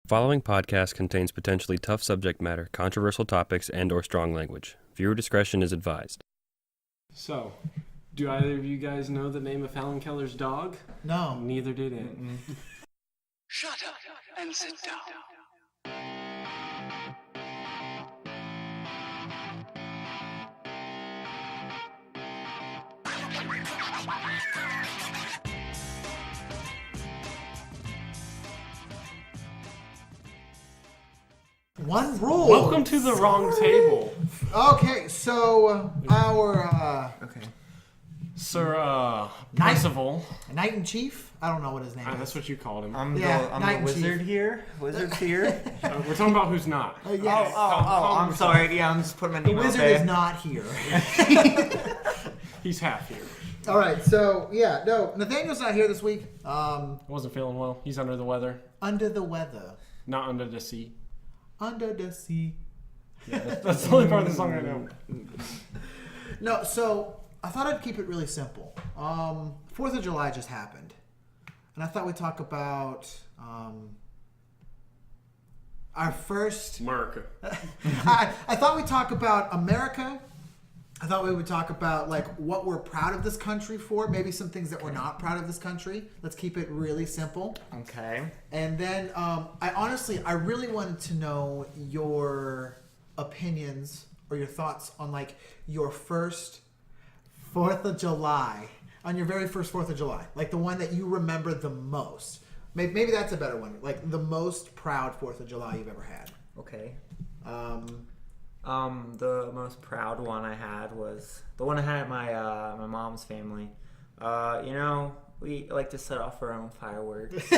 Following podcast contains potentially tough subject matter, controversial topics, and/or strong language. Viewer discretion is advised. So, do either of you guys know the name of Helen Keller's dog? No. Neither did it. Shut up and sit down. One rule. Welcome to the wrong table. Okay, so our Sir Percival. knight in chief. I don't know what his name is. That's what you called him. I'm Knight the in wizard chief. here. Wizard's here. We're talking about who's not. Yes. I'm sorry. Yeah, I'm just putting my The name out wizard there. is not here. He's half here. All right, so yeah, no, Nathaniel's not here this week. Wasn't feeling well. He's under the weather. Under the weather. Not under the sea. Under the sea. Yeah, that's the only part of the song I know. No, so I thought I'd keep it really simple. 4th of July just happened. And I thought we'd talk about our first... America. I thought we'd talk about America. I thought we would talk about like what we're proud of this country for. Maybe some things that we're not proud of this country. Let's keep it really simple. Okay. And then I really wanted to know your opinions or your thoughts on like your first 4th of July. On your very first 4th of July. Like the one that you remember the most. Maybe that's a better one. Like the most proud 4th of July you've ever had. Okay. The most proud one I had was the one I had at my mom's family. We like to set off our own fireworks.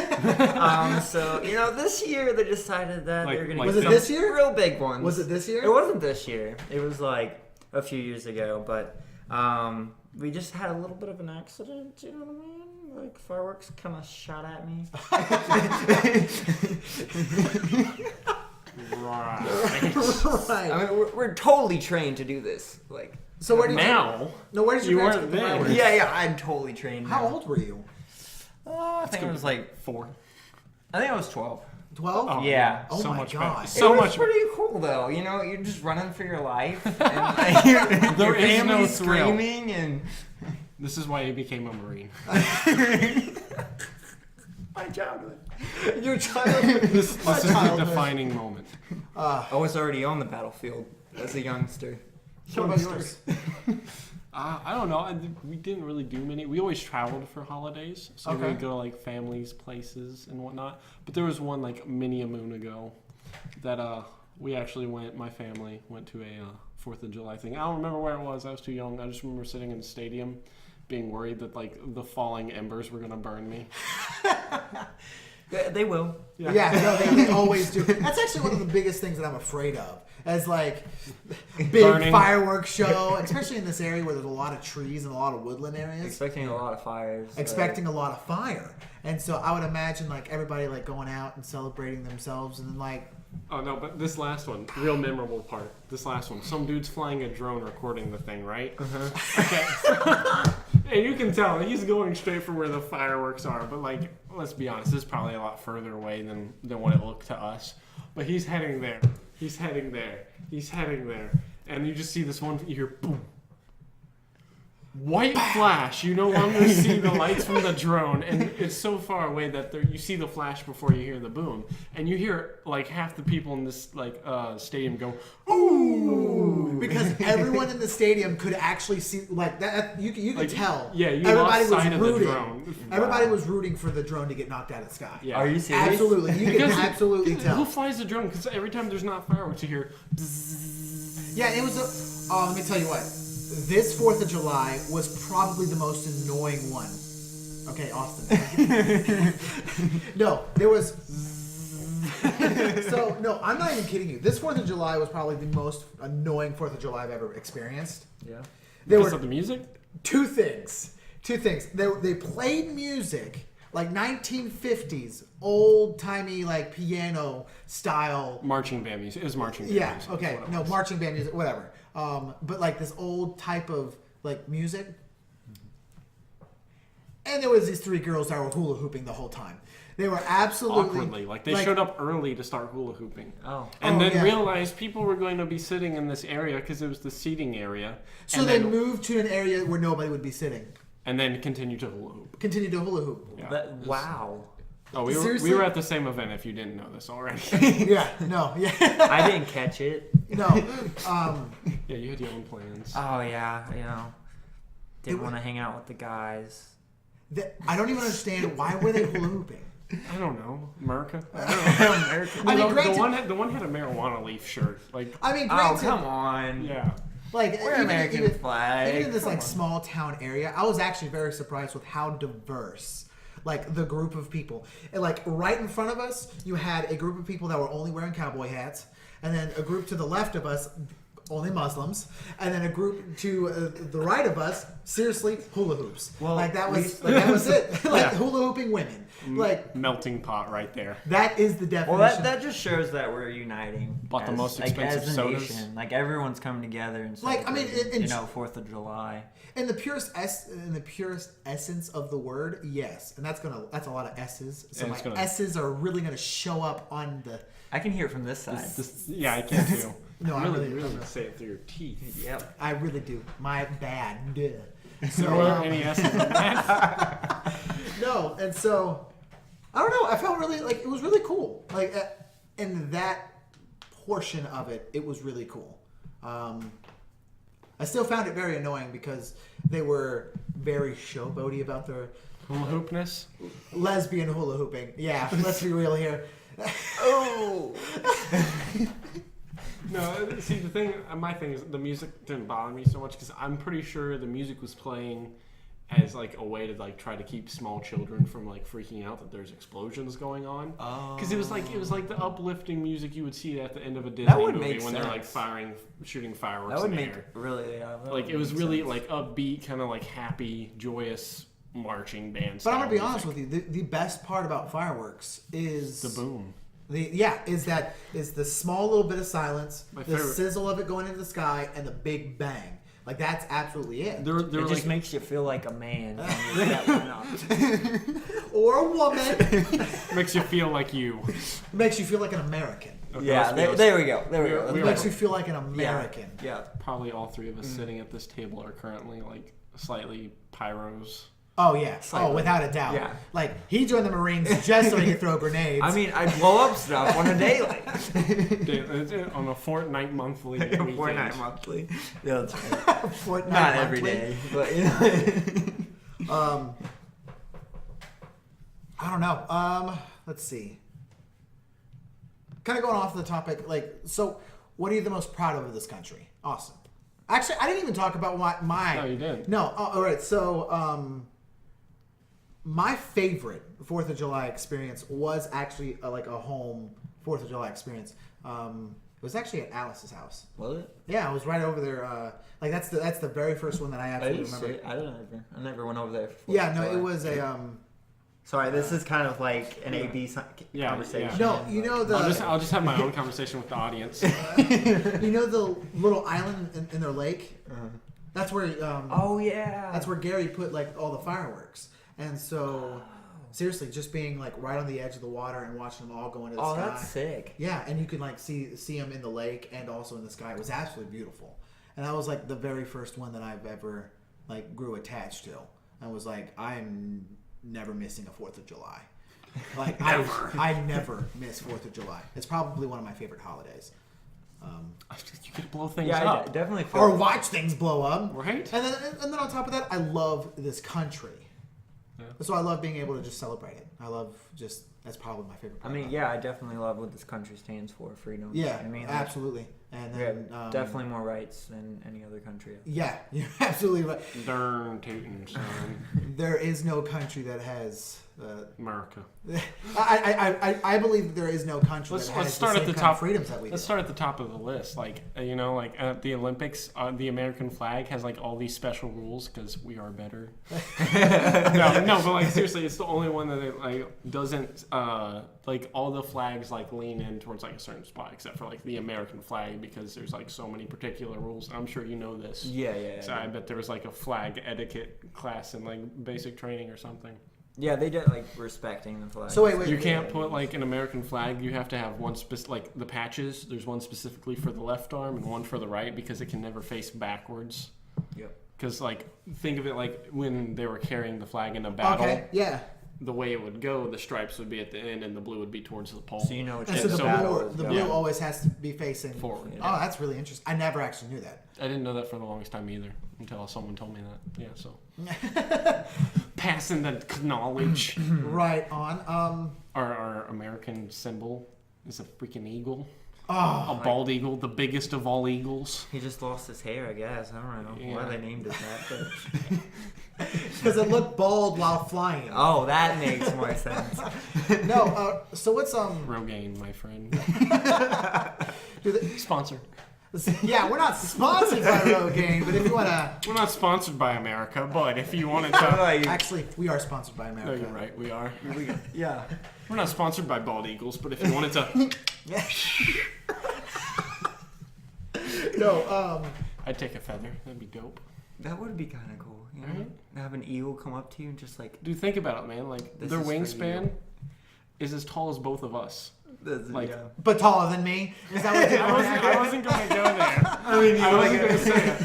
So this year they decided that they were going to Was it this year? Real big ones. Was it this year? It wasn't this year. It was like a few years ago, but we just had a little bit of an accident. You know what I mean? Like fireworks kind of shot at me. Right. Right. I mean, we're totally trained to do this. Like, So where did Now, where did you parents weren't get the there. fireworks? yeah, I'm totally trained. How now. old were you? I think it was like 4. I think I was 12. 12? Oh, Yeah. Oh so my much God. better. It So was much better. pretty cool though. You're just running for your life, and like, your There is no family's thrill. screaming, and This is why he became a Marine. my childhood. Your childhood. This is a childhood. defining moment. I was already on the battlefield as a youngster. What about yours? I don't know. We didn't really do many. We always traveled for holidays, so Okay. we'd go to like families, places, and whatnot. But there was one like many a moon ago that we actually went. My family went to a 4th of July thing. I don't remember where it was. I was too young. I just remember sitting in the stadium, being worried that like the falling embers were gonna burn me. They will. Yeah, no, they always do. That's actually one of the biggest things that I'm afraid of. As like big Burning. fireworks show, especially in this area where there's a lot of trees and a lot of woodland areas. Expecting a lot of fires. Expecting a lot of fire. And so I would imagine like everybody like going out and celebrating themselves and then like Oh no, but this last one, real memorable part. This last one, some dude's flying a drone recording the thing, right? Okay. And you can tell he's going straight for where the fireworks are, but like, let's be honest, this is probably a lot further away than what it looked to us. But he's heading there. He's heading there. He's heading there. And you just see this one, you hear boom. White flash. You no longer see the lights from the drone, and it's so far away that you see the flash before you hear the boom, and you hear like half the people in this like stadium go ooh, because everyone in the stadium could actually see like that. You could Like, tell. yeah, you everybody lost sight was of the rooting. drone. Everybody was rooting for the drone to get knocked out of the sky. Yeah. Are you serious? Absolutely, you can Because absolutely Who tell. flies the drone? Because every time there's not fireworks, you hear. Bzzz. Yeah, it was a. Let me tell you what. This 4th of July was probably the most annoying one. Okay, Austin. No, there was. So, no, I'm not even kidding you. This 4th of July was probably the most annoying 4th of July I've ever experienced. Yeah. There Because were of the music? two things. They played music like 1950s, old-timey like piano style. Marching band music. It was marching band Yeah, music. okay. No, marching band music, whatever. But like this old type of like music. And there was these three girls that were hula hooping the whole time. They were absolutely awkwardly. Like they showed up early to start hula hooping. Oh. And then yeah. realized people were going to be sitting in this area because it was the seating area. So and they then, moved to an area where nobody would be sitting. and then continued to hula hoop. Continue to hula hoop. Yeah. Wow. Oh, we Seriously? were at the same event. If you didn't know this already. Yeah, no, yeah. I didn't catch it. No. Yeah, you had your own plans. Oh yeah, didn't It- want to hang out with the guys. I don't even understand why were they hula hooping. I don't know, America. I mean, the granted, one had a marijuana leaf shirt. Like, Oh granted, come on. yeah. like We're American flag. even in this Come like on. small town area, I was actually very surprised with how diverse. Like the group of people, and like right in front of us, you had a group of people that were only wearing cowboy hats, and then a group to the left of us, only Muslims, and then a group to the right of us, seriously hula hoops. Well, like that was it. Like Yeah. hula hooping women. Like Melting pot right there. that is the definition. Well, that just shows that we're uniting. Bought the most expensive as a sodas. nation. Like everyone's coming together and Like, I mean, celebrating, in- 4th of July. In the purest essence of the word, yes, and that's a lot of S's. So And my it's gonna- S's are really gonna show up on the. I can hear it from this side. Yeah, I can too. No, I really, really- really say it through your teeth. Yep. I really do. My bad. Duh. There So weren't any S's in that. no, and so I don't know. I felt really like it was really cool. Like in that portion of it, it was really cool. I still found it very annoying because they were very showboaty about their Hula hoopness. lesbian hula hooping. Yeah, let's be real here. Oh. No, see my thing is the music didn't bother me so much because I'm pretty sure the music was playing as like a way to like try to keep small children from like freaking out that there's explosions going on. Because it was like the uplifting music you would see at the end of a Disney would movie make when they're like sense. shooting fireworks That would in the make air. really. Like it was really like upbeat, kind of like happy, joyous marching band. But I'm gonna be honest with you. The best part about fireworks is The boom. is the small little bit of silence, My the favorite- sizzle of it going into the sky, and the big bang. Like that's absolutely it. They're It just like makes you feel like a man. when you get one up. Or a woman. makes you feel like you. Makes you feel like an American. Okay, Yeah, let's be there we go. There we We're- go. we're- Makes you feel like an American. Yeah. Probably all three of us sitting at this table are currently like slightly pyros. Oh yeah. Slightly. Oh, without a doubt. Yeah. Like he joined the Marines just so he could throw grenades. I mean, I blow up stuff on a daily. On a fortnight monthly weekend. Fortnite monthly. Yeah, that's right. Fortnite Not every monthly. day, but you know. I don't know. Let's see. Kind of going off the topic, like, so what are you the most proud of this country? Austin. Actually, I didn't even talk about what my. No, you didn't. No. All right. So, my favorite 4th of July experience was actually like a home 4th of July experience. It was actually at Alice's house. Was it? Yeah, I was right over there. Like that's the very first one that I absolutely remember. I never went over there. For Yeah, no, 4th of it July. was a Sorry, this is kind of like an AB Yeah, conversation. no. You know the I'll just have my own conversation with the audience. you know the little island in their lake. That's where Oh yeah. that's where Gary put like all the fireworks. And so seriously, just being like right on the edge of the water and watching them all go into the Oh, sky. that's sick. Yeah, and you could like see them in the lake and also in the sky. It was absolutely beautiful. And that was like the very first one that I've ever like grew attached to. I was like, I'm never missing a 4th of July. Like I never miss 4th of July. It's probably one of my favorite holidays. You could blow things Yeah, I up. definitely feel. Or watch things blow up. Right? And then on top of that, I love this country. Yeah. So I love being able to just celebrate it. I love just that's probably my favorite I part. mean, about yeah, I definitely love what this country stands for, freedom. it. Yeah, I mean, absolutely. And we then have definitely more rights than any other country. Yeah, you're absolutely right. Darn tootin', son. There is no country that has. America. I believe there is no country that has Let's start the at same the kind of top. freedoms that we Let's do. start at the top of the list. Like like at the Olympics, the American flag has like all these special rules because we are better. no, but like seriously, it's the only one that it, like doesn't like all the flags like lean in towards like a certain spot, except for like the American flag because there's like so many particular rules. I'm sure you know this. Yeah. So I bet there was like a flag etiquette class in like basic training or something. Yeah, they did like respecting the flag. So wait. You can't put like an American flag. You have to have one like the patches. There's one specifically for the left arm and one for the right because it can never face backwards. Yep. Because like think of it like when they were carrying the flag in a battle. Okay. Yeah. The way it would go, the stripes would be at the end and the blue would be towards the pole. So you know which And so the battle blue, is the going. blue always has to be facing Forward. Oh, that's really interesting. I never actually knew that. I didn't know that for the longest time either until someone told me that. Yeah, so passing the knowledge. Right on. Our American symbol is a freaking eagle. Oh, A bald eagle, the biggest of all eagles. He just lost his hair, I guess. I don't know why Yeah. they named it that. But... because it looked bald while flying. Oh, that makes more sense. No. So what's Rogaine, my friend. do they- Sponsor. Yeah, we're not sponsored by Rogaine, but if you wanna, We're not sponsored by America, but if you wanted to... actually, we are sponsored by No, America. you're right, we are. Yeah. We're not sponsored by bald eagles, but if you wanted to... No. I'd take a feather. That'd be dope. That would be kind of cool. You know? Right? Have an eagle come up to you and just like... Dude, think about it, man. Like, This their is for wingspan you. is as tall as both of us. Like- yeah. But taller than me. Is that what you're I wasn't going to go there. I wasn't going to say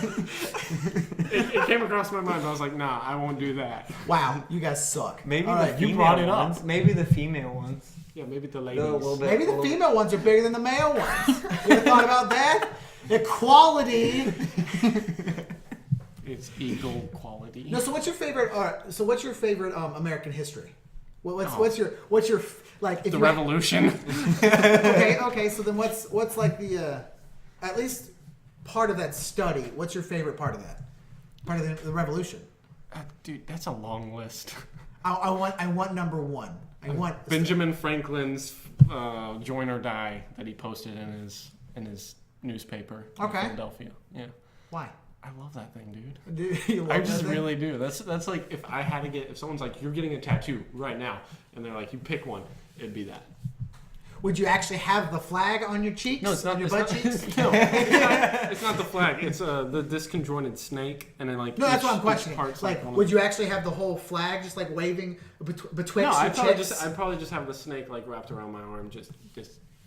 it. It came across my mind, but I was like, nah, I won't do that. Wow, you guys suck. Maybe All the right, female you brought it up. ones. Maybe the female ones. Yeah, maybe the A ladies. little bit. Maybe the little bit. female ones are bigger than the male ones. You ever thought about that? Equality. It's eagle quality. No. So what's your favorite? What's your favorite American history? Oh. What's your like? If The you revolution. okay. So then what's like the at least part of that study? What's your favorite part of that? Part of the revolution. Dude, that's a long list. I want number one. I want Benjamin Franklin's "Join or Die" that he posted in his newspaper in Okay. Philadelphia. Yeah, Why? I love that thing, dude. Do you love I that just thing? really do. That's like if I had to get if someone's like you're getting a tattoo right now and they're like you pick one, it'd be that. Would you actually have the flag on your cheeks? No, it's not. On your It's butt not, cheeks? no, it's not the flag. It's the disconjointed snake, and then like No, that's each- what I'm each questioning. part's Like, one would of- you actually have the whole flag just like waving betwixt No, your I'd cheeks? probably just have the snake like wrapped around my arm, just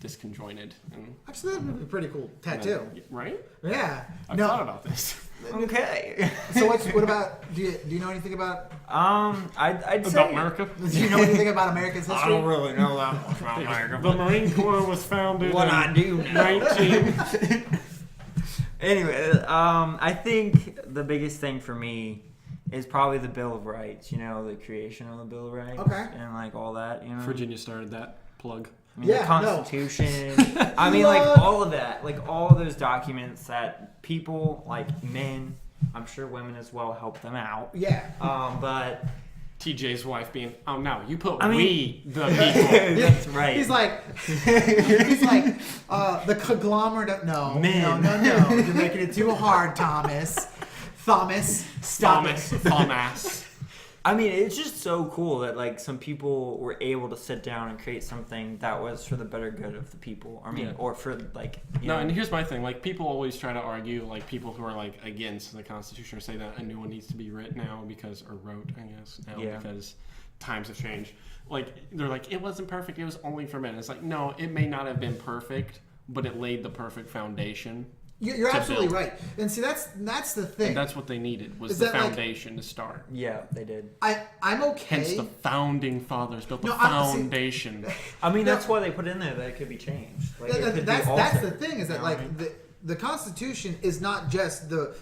disconjointed, and Actually, that would be a pretty cool tattoo. right? Yeah. I've no. thought about this. Okay. So what about? Do you know anything about? I'd say About America. Do you know anything about America's history? really know that much about America. The Marine Corps was founded What in I do know. 19. Anyway, I think the biggest thing for me is probably the Bill of Rights. You know, the creation of the Bill of Rights. Okay. And like all that. You know. Virginia started that plug. I mean, Yeah, the no. Constitution. I mean, like all of that, like all of those documents that people, like men, I'm sure women as well, help them out. Yeah. But TJ's wife being, oh no, you put I mean- we the people. that's right. He's like, the conglomerate of no, Men. no. You're making it too hard, Thomas. Stop Thomas, it. Thomas. I mean, it's just so cool that like some people were able to sit down and create something that was for the better good of the people. I mean, Yeah. or for like you No, know, and here's my thing. Like, people always try to argue, like, people who are, like, against the Constitution or say that a new one needs to be written now because, or wrote, I guess, now Yeah. because times have changed. Like, they're like, it wasn't perfect. It was only for men. It's like, no, it may not have been perfect, but it laid the perfect foundation. You're to absolutely build. right. And see, that's the thing. And that's what they needed, was Is the that, like- foundation to start. yeah, they did. I'm okay. Hence, the founding fathers built the No, I'm- see- foundation. I mean, No. that's why they put in there that it could be changed. Like, it could that's be the altered, thing is that you know like what I mean? the Constitution is not just the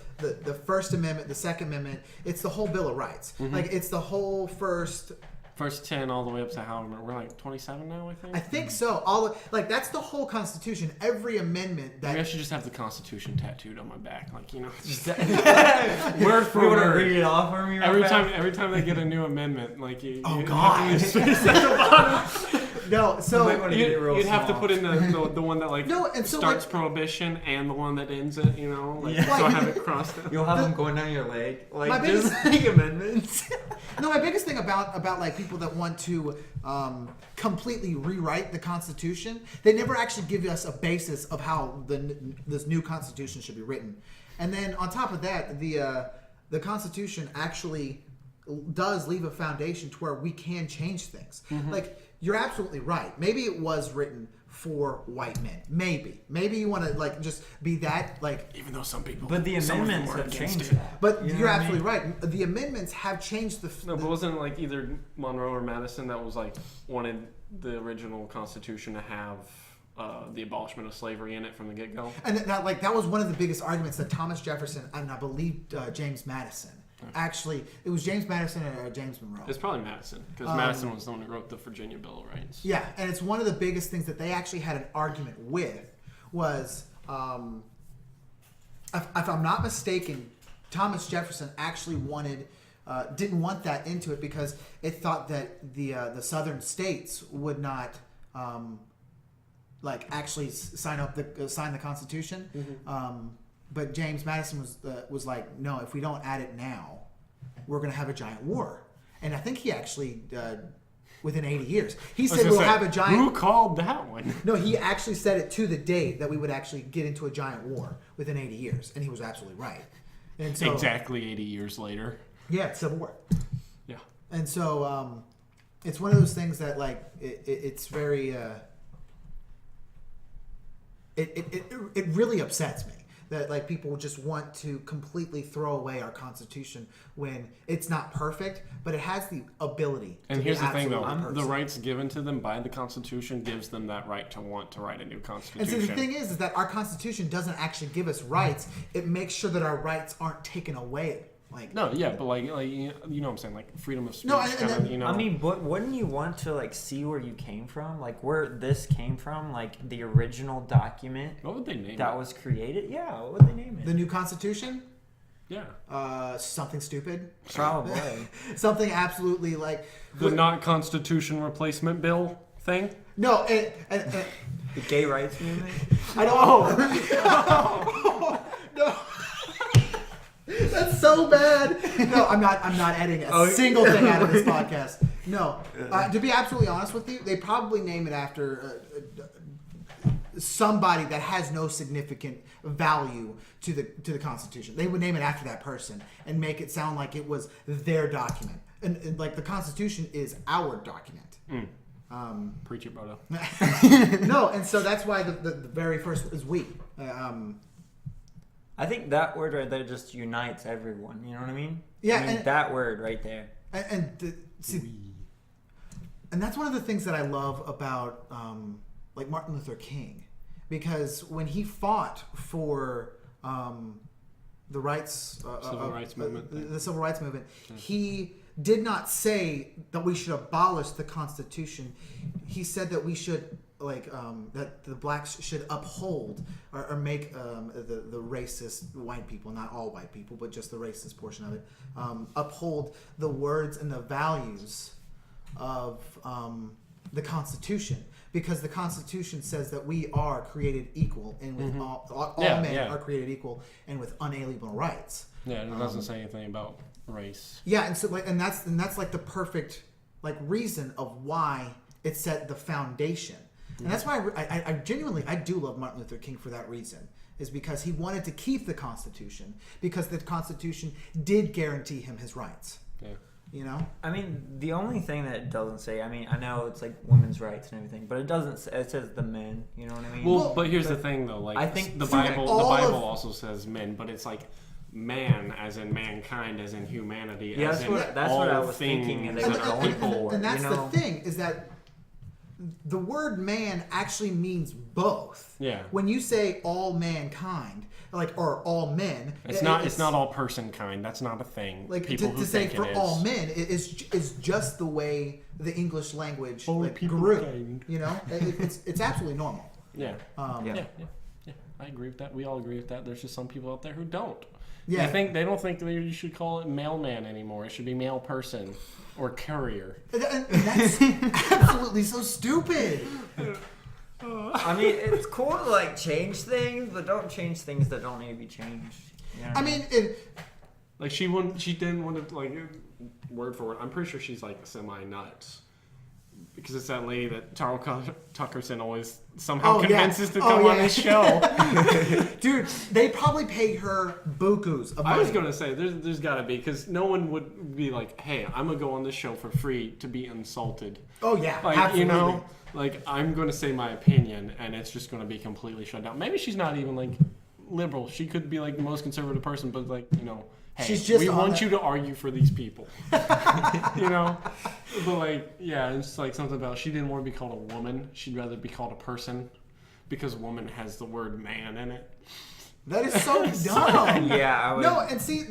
First Amendment, the Second Amendment. It's the whole Bill of Rights. Mm-hmm. Like it's the whole first. First 10 all the way up to however, we're like 27 now, I think. I think so. All like that's the whole Constitution. Every amendment Maybe I that should just have the Constitution tattooed on my back, like, you know, just word You for want to word. read it off for me? Every time they get a new amendment, like you, Oh, you God. have to leave space at the bottom. no. So might wanna get it real You'd have to small. put in the one that like No, and so, starts like- prohibition and the one that ends it. You know, like Yeah. so I have it crossed out. You'll have them going down your leg, My like biggest- just like amendments. no, my biggest thing about like people that want to completely rewrite the Constitution, they never actually give us a basis of how this new Constitution should be written. And then on top of that, the Constitution actually does leave a foundation to where we can change things. Mm-hmm. Like, you're absolutely right. Maybe it was written for white men. Maybe you want to like just be that like. Even though some people, But the some of them amendments were have against changed it. that. But You know you're what I absolutely mean? right. The amendments have changed No, but wasn't it like either Monroe or Madison that was like wanted the original Constitution to have the abolishment of slavery in it from the get-go? And that was one of the biggest arguments that Thomas Jefferson and I believe James Madison. Actually, it was James Madison or James Monroe. It's probably Madison, because Madison was the one who wrote the Virginia Bill of Rights. Yeah, and it's one of the biggest things that they actually had an argument with was, if I'm not mistaken, Thomas Jefferson actually didn't want that into it because it thought that the southern states would not actually sign the Constitution. Mm-hmm. But James Madison was like, no, if we don't add it now, we're going to have a giant war. And I think he actually, within 80 years, he said we'll have a giant. Who called that one? No, he actually said it to the date that we would actually get into a giant war within 80 years, and he was absolutely right. And so Exactly 80 years later. yeah, it's Civil War. Yeah. And so it's one of those things that like it's very it really upsets me that like people just want to completely throw away our Constitution when it's not perfect, but it has the ability. And to here's be the thing, though: absolutely the perfect. rights given to them by the Constitution gives them that right to want to write a new And Constitution. so the thing is that our Constitution doesn't actually give us rights. It makes sure that our rights aren't taken away. Like No, yeah, but like you know what I'm saying, like freedom of speech. No, and kinda, then- you know. I mean, but wouldn't you want to like see where you came from, like where this came from, like the original document what would they name that it? was created? Yeah, what would they name it? the new Constitution, Yeah, something stupid, Probably. something absolutely like the not Constitution replacement bill thing. no. The gay rights movement. I don't. No. That's so bad. No, I'm not editing a single thing out of this podcast. No, to be absolutely honest with you, they probably name it after somebody that has no significant value to the Constitution. They would name it after that person and make it sound like it was their document. And like the Constitution is our document. Preach it, brother. No, and so that's why the very first is we. I think that word right there just unites everyone. You know what I mean? Yeah, I mean, and- that word right there. And that's one of the things that I love about like Martin Luther King, because when he fought for the rights, Civil rights movement thing. the civil rights movement, he did not say that we should abolish the Constitution. He said that we should that the blacks should uphold or make the racist white people, not all white people, but just the racist portion of it, uphold the words and the values of the Constitution, because the Constitution says that we are created equal and with all men are created equal and with unalienable rights. Yeah, and it doesn't say anything about race. Yeah, and so and that's like the perfect like reason of why it set the foundation. And that's why I genuinely do love Martin Luther King for that reason, is because he wanted to keep the Constitution, because the Constitution did guarantee him his rights. Yeah. You know? I mean, the only thing that it doesn't say, I mean, I know it's like women's rights and everything, but it doesn't say, it says the men, you know what I mean? Well, but here's the thing, though. Like, I think the through Bible all of- also says men, but it's like man, as in mankind, as in humanity, Yeah, as in that's what I all was thinking, and things they that were are going people. for. And that's you the know? thing, is that the word man actually means both. Yeah. When you say all mankind, or all men, It's not all person kind. That's not a thing. like People to who say think for it is. all men is just the way the English language All like, people grew. kind. You know, it's absolutely normal. Yeah. Yeah. Yeah. I agree with that. We all agree with that. There's just some people out there who don't. Yeah. They don't think that you should call it mailman anymore. It should be mail person or courier. And that's absolutely so stupid. I mean, it's cool to like change things, but don't change things that don't need to be changed. You know what I mean, Like she didn't want to like word for word. I'm pretty sure she's like semi nuts Because it's that lady that Charles Tuckerson always somehow Oh, yeah. convinces to Oh, come on yeah. his show. Dude, they probably pay her bukus of money. I was going to say, there's got to be, because no one would be like, hey, I'm going to go on this show for free to be insulted. Oh, yeah, Like, absolutely. you know, like, I'm going to say my opinion, and it's just going to be completely shut down. Maybe she's not even, like, liberal. She could be, like, the most conservative person, but, like, you know, hey, She's just we on want the- you to argue for these people. You know? But, like, yeah, it's like something about she didn't want to be called a woman. She'd rather be called a person because woman has the word man in it. That is so dumb. Yeah, I would. No, and see,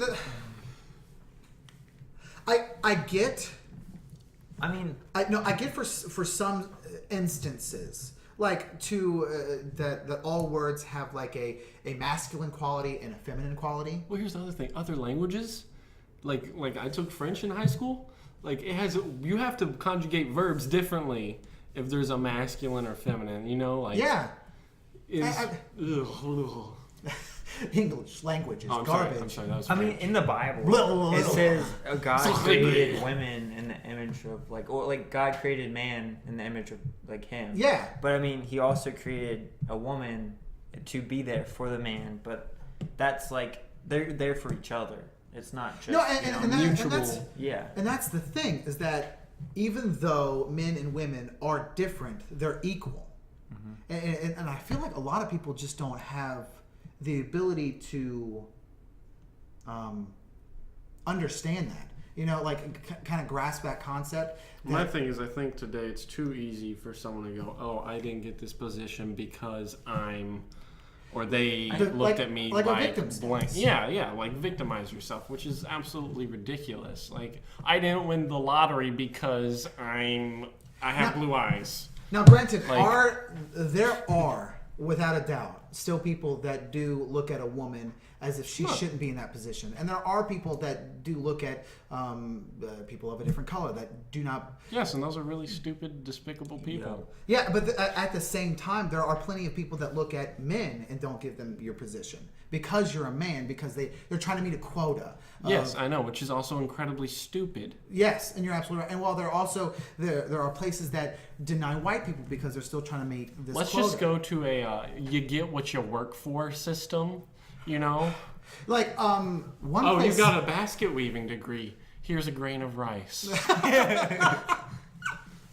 I get... I mean, I get for some instances, like that all words have like a masculine quality and a feminine quality. Well, here's the other thing. Other languages, like I took French in high school. Like it has, you have to conjugate verbs differently if there's a masculine or feminine. You know, like Yeah, ugh. English language is Oh, I'm garbage. sorry. That was I mean, French. in the Bible, Blah, blah, blah, it blah. says God Something created weird. women in the image of like God created man in the image of like him. Yeah. But I mean, he also created a woman to be there for the man. But that's like they're there for each other. It's not just No, and that's yeah. and that's the thing is that even though men and women are different, they're equal. Mm-hmm. And I feel like a lot of people just don't have the ability to understand that. You know, like kind of grasp that concept. My thing is, I think today it's too easy for someone to go, "Oh, I didn't get this position because I'm," or they looked like- at me like a like victim blank. stance. Yeah, like victimize yourself, which is absolutely ridiculous. Like I didn't win the lottery because I have blue eyes. Now, granted, Like- there are without a doubt still people that do look at a woman as if she shouldn't be in that position, and there are people that do look at people of a different color that do not. Yes, and those are really stupid, despicable people. Yeah, but at the same time, there are plenty of people that look at men and don't give them your position because you're a man, because they're trying to meet a quota. Yes, I know, which is also incredibly stupid. Yes, and you're absolutely right. And while there are places that deny white people because they're still trying to meet this Let's quota. just go to a you get what you work for system, you know? Like one Oh, place. you've got a basket weaving degree. Here's a grain of rice.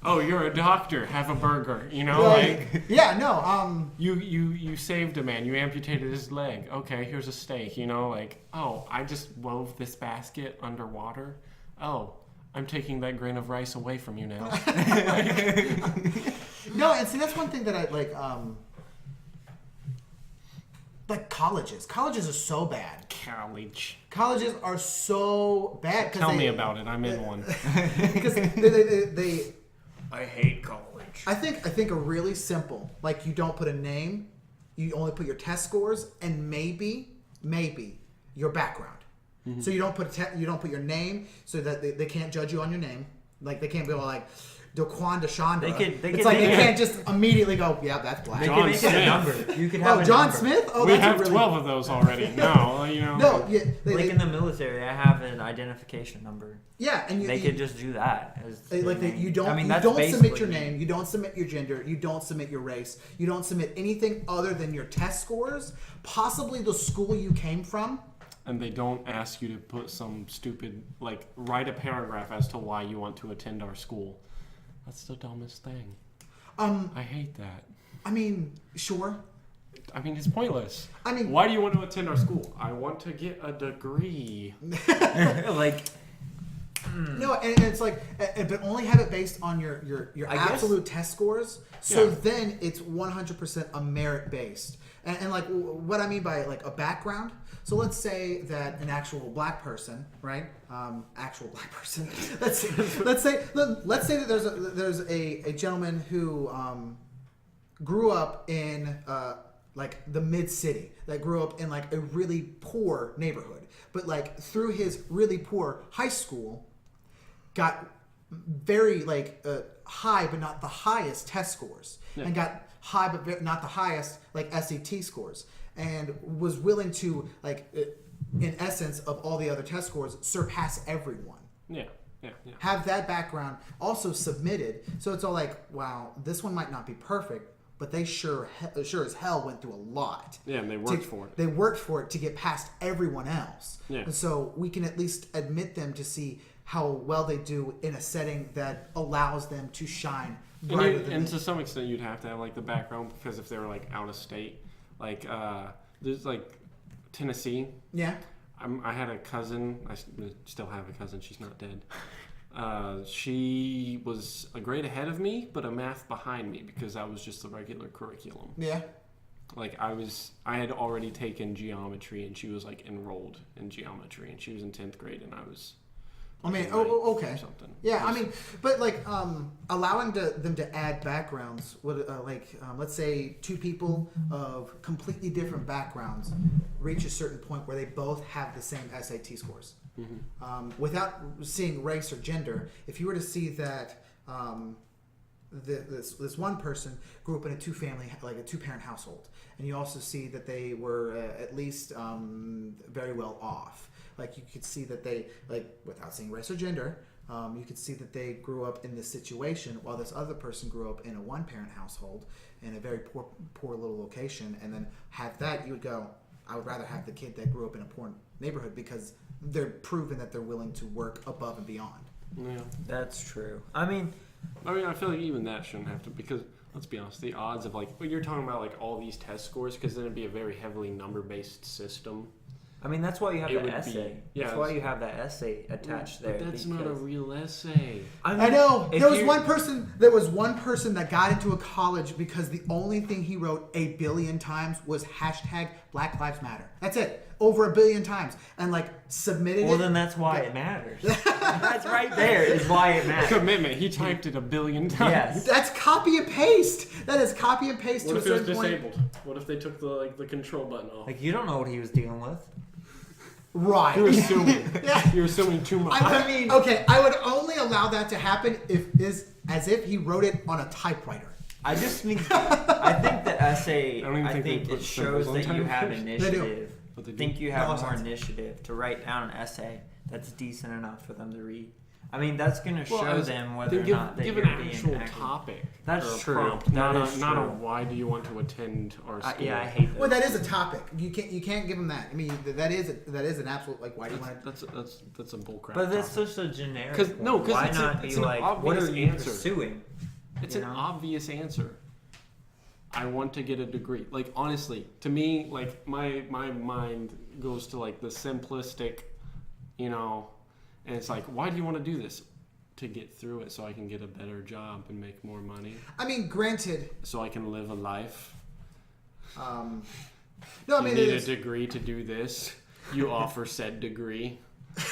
Oh, you're a doctor. Have a burger. You know, like yeah, no, you saved a man. You amputated his leg. Okay, here's a steak. You know, like oh, I just wove this basket underwater. Oh, I'm taking that grain of rice away from you now. no, and see that's one thing that I like colleges. Colleges are so bad. College. Colleges are so bad. Tell me about it. I'm in one. Because they I hate college. I think a really simple, like you don't put a name, you only put your test scores and maybe your background. Mm-hmm. So you don't put your name so that they can't judge you on your name. Like they can't be like Daquan DeShonda. They it's like they can't just immediately go, yeah, that's black. They John could make it Smith. a number. You could have Oh, a John number. Smith? Oh, We that's have a really 12 of those already. No, you know. No, yeah, Like in the military, I have an identification number. yeah, and They could just do that. As their like name. you don't I mean, you that's don't submit your basically- name, you don't submit your gender, you don't submit your race, you don't submit anything other than your test scores, possibly the school you came from. And they don't ask you to put some stupid, like, write a paragraph as to why you want to attend our school. That's the dumbest thing. I hate that. I mean, sure. I mean, it's pointless. I mean- why do you want to attend our school? I want to get a degree. like No, and it's like, but only have it based on your I guess- absolute test scores. So Yeah. then it's 100% a merit based, and like what I mean by like a background. So let's say that an actual black person, right? Actual black person. let's say that there's a gentleman who grew up in like the mid city, that grew up in like a really poor neighborhood, but like through his really poor high school, got very like high but not the highest test scores, and got high but not the highest like SAT scores, and was willing to like in essence of all the other test scores surpass everyone. Yeah. Yeah. Have that background also submitted. So it's all like, wow, this one might not be perfect, but they sure as hell went through a lot. Yeah, and they worked for it. They worked for it to get past everyone else. Yeah. And so we can at least admit them to see how well they do in a setting that allows them to shine brighter than and to some extent, you'd have to have like the background, because if they were like out of state, like there's like Tennessee. Yeah. I had a cousin. I still have a cousin. She's not dead. She was a grade ahead of me, but a math behind me, because that was just the regular curriculum. Yeah. Like I had already taken geometry, and she was like enrolled in geometry, and she was in 10th grade, and I was. Okay. Something. Yeah, I mean, but like allowing them to add backgrounds, let's say two people of completely different backgrounds reach a certain point where they both have the same SAT scores. Mm-hmm. Without seeing race or gender, if you were to see that this one person grew up in a two-parent household, and you also see that they were at least very well off. Like you could see that they, without seeing race or gender, you could see that they grew up in this situation, while this other person grew up in a one-parent household in a very poor little location. And then have that, you would go, I would rather have the kid that grew up in a poor neighborhood, because they're proven that they're willing to work above and beyond. Yeah, That's true. I mean, I feel like even that shouldn't have to, because let's be honest, the odds of you're talking about like all these test scores, because then it'd be a very heavily number-based system. I mean, that's why you have It the would essay. be- yeah, That's why you have that essay attached there. But that's not a because- real essay. I know. if There was you- one person that got into a college because the only thing he wrote 1 billion times was hashtag Black Lives Matter. That's it. Over 1 billion times. And submitted Well, it. then that's why it matters. That's right there is why it matters. Commitment. He typed it 1 billion times. Yes. That's copy and paste. That is copy and paste What to if a it was certain point. disabled? What if they took the control button off? Like, you don't know what he was dealing with. Right. You're assuming. Yeah. You're assuming too much. I mean, okay, I would only allow that to happen as if he wrote it on a typewriter. I just think the essay. I don't even I think they think put it shows symbols that on you have typewriters. initiative. But they I do. think you No, have it's more not. initiative to write down an essay that's decent enough for them to read. I mean, that's going to Well, show them whether or give, not that give you're an being actual active. topic. That's or a true. Prompt, That not is a true. why do you want to attend our school. Yeah, I hate Well, that. that is a topic. You can't give him that. I mean, that is an absolute why do you want to? That's a bullcrap. But that's topic. such a generic. 'Cause- no, one. 'cause why it's not it's be an like, what obvious are you answer. pursuing? It's you an know? obvious answer. I want to get a degree. Honestly, to me, my mind goes to the simplistic, and it's why do you want to do this? To get through it so I can get a better job and make more money. I mean, granted. So I can live a life. No, I mean, you it need a is. degree to do this. You offer said degree.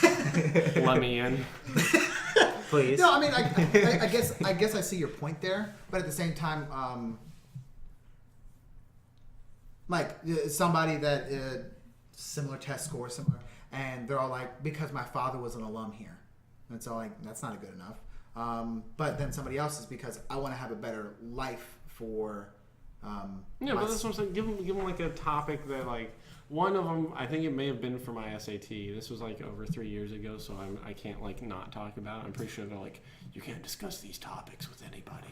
Let me in. Please. No, I mean, I guess I see your point there, but at the same time, somebody that similar test score, similar, and they're all because my father was an alum here. That's all. That's not good enough. But then somebody else is because I want to have a better life for. Yeah, but that's what I'm saying. Give them a topic that one of them. I think it may have been for my SAT. This was over 3 years ago, so I can't not talk about it. I'm pretty sure they're you can't discuss these topics with anybody.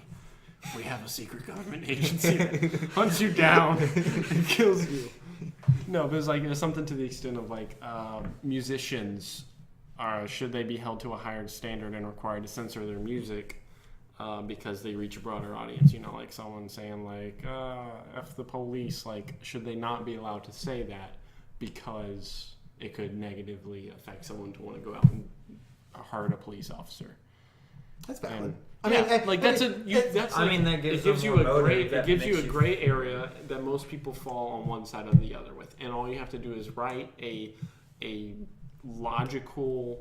We have a secret government agency that hunts you down and kills you. No, but it was something to the extent of musicians. Should they be held to a higher standard and required to censor their music because they reach a broader audience? Someone saying F the police. Should they not be allowed to say that because it could negatively affect someone to want to go out and hurt a police officer? That's valid. And, that gives it gives them you more a great motive that it gives you makes a you- gray area that most people fall on one side or the other with, and all you have to do is write a logical,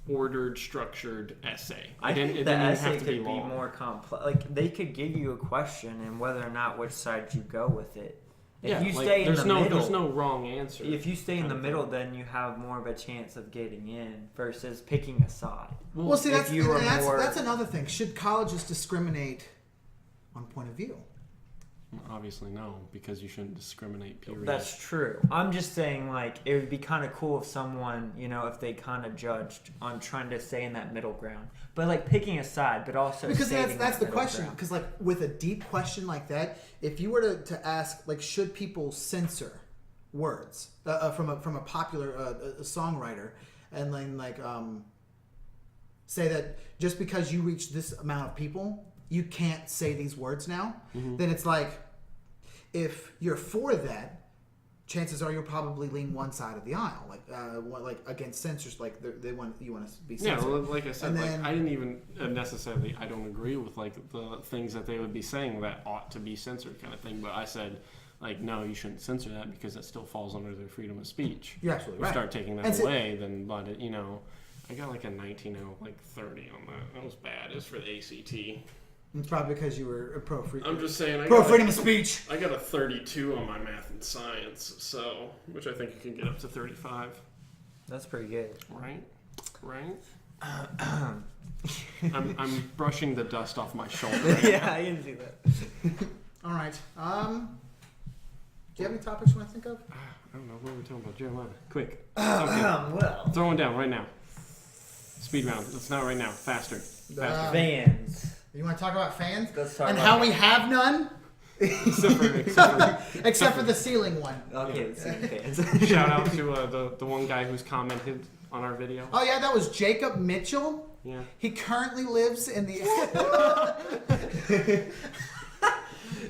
ordered, structured essay. I think the didn't essay have to could be long. more complex. They could give you a question and whether or not which side you go with it. If you stay in the middle, there's no wrong answer. if you stay in the kind of middle, thing. then you have more of a chance of getting in versus picking a side. Well, see, if you are more- that's another thing. Should colleges discriminate on point of view? Obviously, no, because you shouldn't discriminate. Period. That's true. I'm just saying, like, it would be kind of cool if someone, you know, if they kind of judged on trying to stay in that middle ground, but like picking a side, but also because saving that's that the middle question. ground. Because like with a deep question like that, if you were to ask like, should people censor words from a popular songwriter, and then like say that just because you reach this amount of people, you can't say these words now, then it's like, if you're for that, chances are you'll probably lean one side of the aisle, like against censors, like you want to be censored. Yeah, well, like I said, then, I didn't even necessarily, I don't agree with like the things that they would be saying that ought to be censored kind of thing, but I said, like, no, you shouldn't censor that because that still falls under their freedom of speech. You're absolutely If you right. start taking that away, then let it, you know, I got like a 19 out of like 30 on that. That was bad. It was for the ACT. It's probably because you were a I'm just saying, pro freedom of speech. I got a 32 on my math and science, so, which I think you can get up to 35. That's pretty good. Right? I'm brushing the dust off my shoulder. Yeah, I can see that. All right. Do you have any topics you want to think of? I don't know. What are we talking about? Jeremiah. Quick. Well, Throw one down right now. Speed round. Let's not right now. Faster. fans. You want to talk about fans? Let's talk and about how we have none? Except for the ceiling one. Okay, let's see fans. Shout out to the one guy who's commented on our video. Oh yeah, that was Jacob Mitchell. Yeah. He currently lives in the.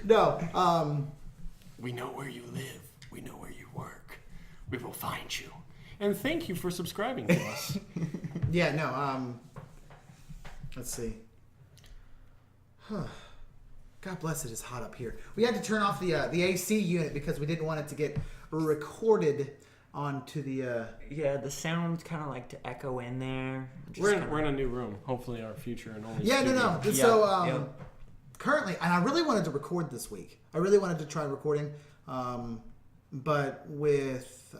No. We know where you live. We know where you work. We will find you. And thank you for subscribing to us. Yeah. No. Let's see. God bless it, it's hot up here. We had to turn off the AC unit because we didn't want it to get recorded onto the. Yeah, the sound kind of like to echo in there. We're in a new room. Hopefully, our future and only. Yeah, studio. no. Yeah, So yeah. currently, and I really wanted to record this week. I really wanted to try recording, but with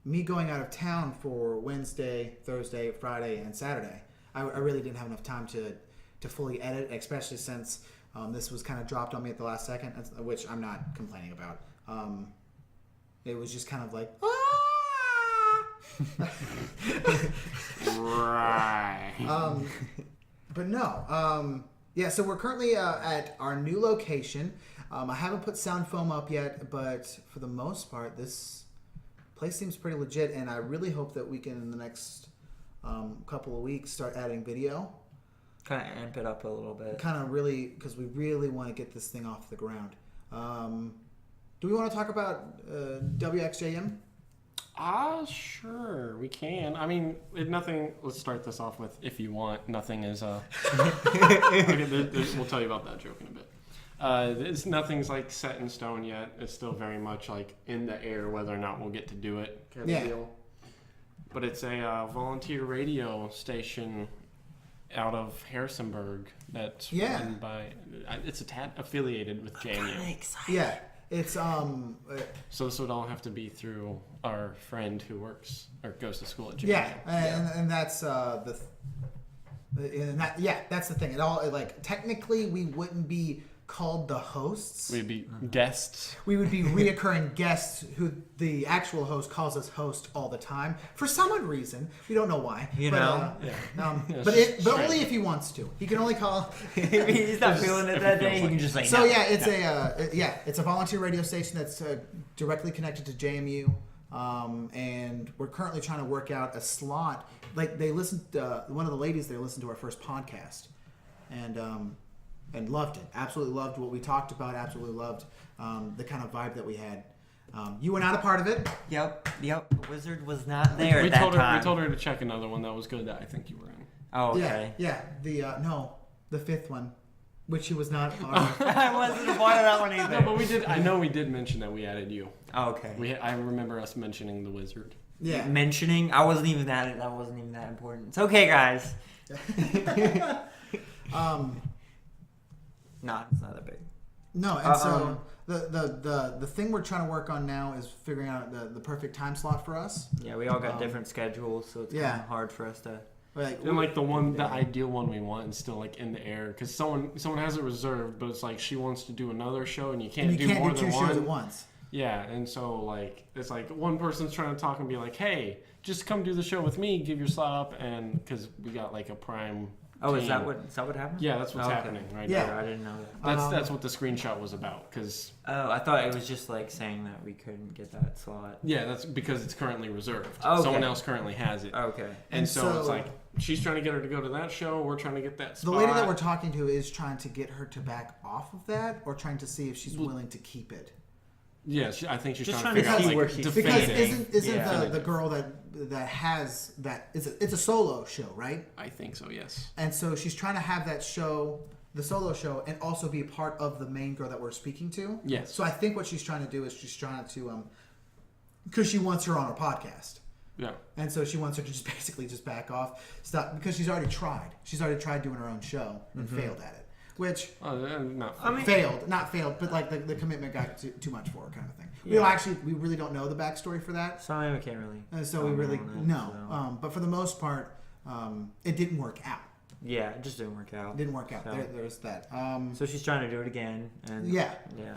me going out of town for Wednesday, Thursday, Friday, and Saturday, I really didn't have enough time to fully edit, especially since this was kind of dropped on me at the last second, which I'm not complaining about. It was just kind of like, Right. but no. Yeah, so we're currently at our new location. I haven't put sound foam up yet, but for the most part, this place seems pretty legit, and I really hope that we can, in the next couple of weeks, start adding video. Kind of amp it up a little bit. Kind of really, because we really want to get this thing off the ground. Do we want to talk about WXJM? Sure, we can. I mean, nothing. Let's start this off with, if you want, nothing is. Okay, we'll tell you about that joke in a bit. Nothing's like set in stone yet. It's still very much like in the air whether or not we'll get to do it. Kind of deal. But it's a volunteer radio station out of Harrisonburg that's run by. It's affiliated with JMU. Yeah, it's So this would all have to be through our friend who works or goes to school at JMU. yeah, and that's that's the thing. It all like technically we wouldn't be called the hosts. We'd be guests. We would be reoccurring guests who the actual host calls us host all the time for some odd reason. We don't know why. You but, know? But only if he wants to. He can only call. If he's not feeling it that day, he can just say So no. yeah, it's a volunteer radio station that's directly connected to JMU, and we're currently trying to work out a slot. Like they listened, one of the ladies there listened to our first podcast, and loved it. Absolutely loved what we talked about. Absolutely loved the kind of vibe that we had. You were not a part of it. Yep. The Wizard was not there at that time. We told her to check another one that was good that I think you were in. Oh, okay. Yeah. The fifth one, which he was not. I wasn't a part of that one either. No, but we did. I know we did mention that we added you. Oh, okay. I remember us mentioning the Wizard. Yeah. Mentioning, I wasn't even that important. It's okay, guys. Nah, it's not that big. No, and so the thing we're trying to work on now is figuring out the perfect time slot for us. Yeah, we all got different schedules, so it's kind of hard for us to Like, And like the ideal one we want is still like in the air because someone has it reserved, but it's like she wants to do another show and you can't do more than two one. shows at once. Yeah, and so like it's like one person's trying to talk and be like, "Hey, just come do the show with me, give your slot up," and because we got like a prime. Oh, team. is that what happened? Yeah, that's what's Okay. happening right Yeah. now. I didn't know that. That's what the screenshot was about. Because Oh, I thought it was just like saying that we couldn't get that slot. yeah, that's because it's currently reserved. Okay. Someone else currently has it. Okay. And so it's like she's trying to get her to go to that show. We're trying to get that spot. The lady that we're talking to is trying to get her to back off of that, or trying to see if she's willing to keep it. Yeah, I think she's Just trying to figure trying out to see like where she's Because definitive. isn't Yeah. the girl that has that it's a solo show, right? I think so. Yes. And so she's trying to have that show, the solo show, and also be a part of the main girl that we're speaking to. Yes. So I think what she's trying to do is she's trying to because she wants her on her podcast. Yeah. And so she wants her to just basically just back off, stop, because she's already tried. She's already tried doing her own show and failed at it. Which Not. not failed, but like the commitment got too much for her, kind of thing. Yeah. We really don't know the backstory for that, So I can't really. and so we really comment on it, no. so. But for the most part, it didn't work out. Yeah, it just didn't work out. It didn't work out. So- There's that. So she's trying to do it again, and Yeah. yeah.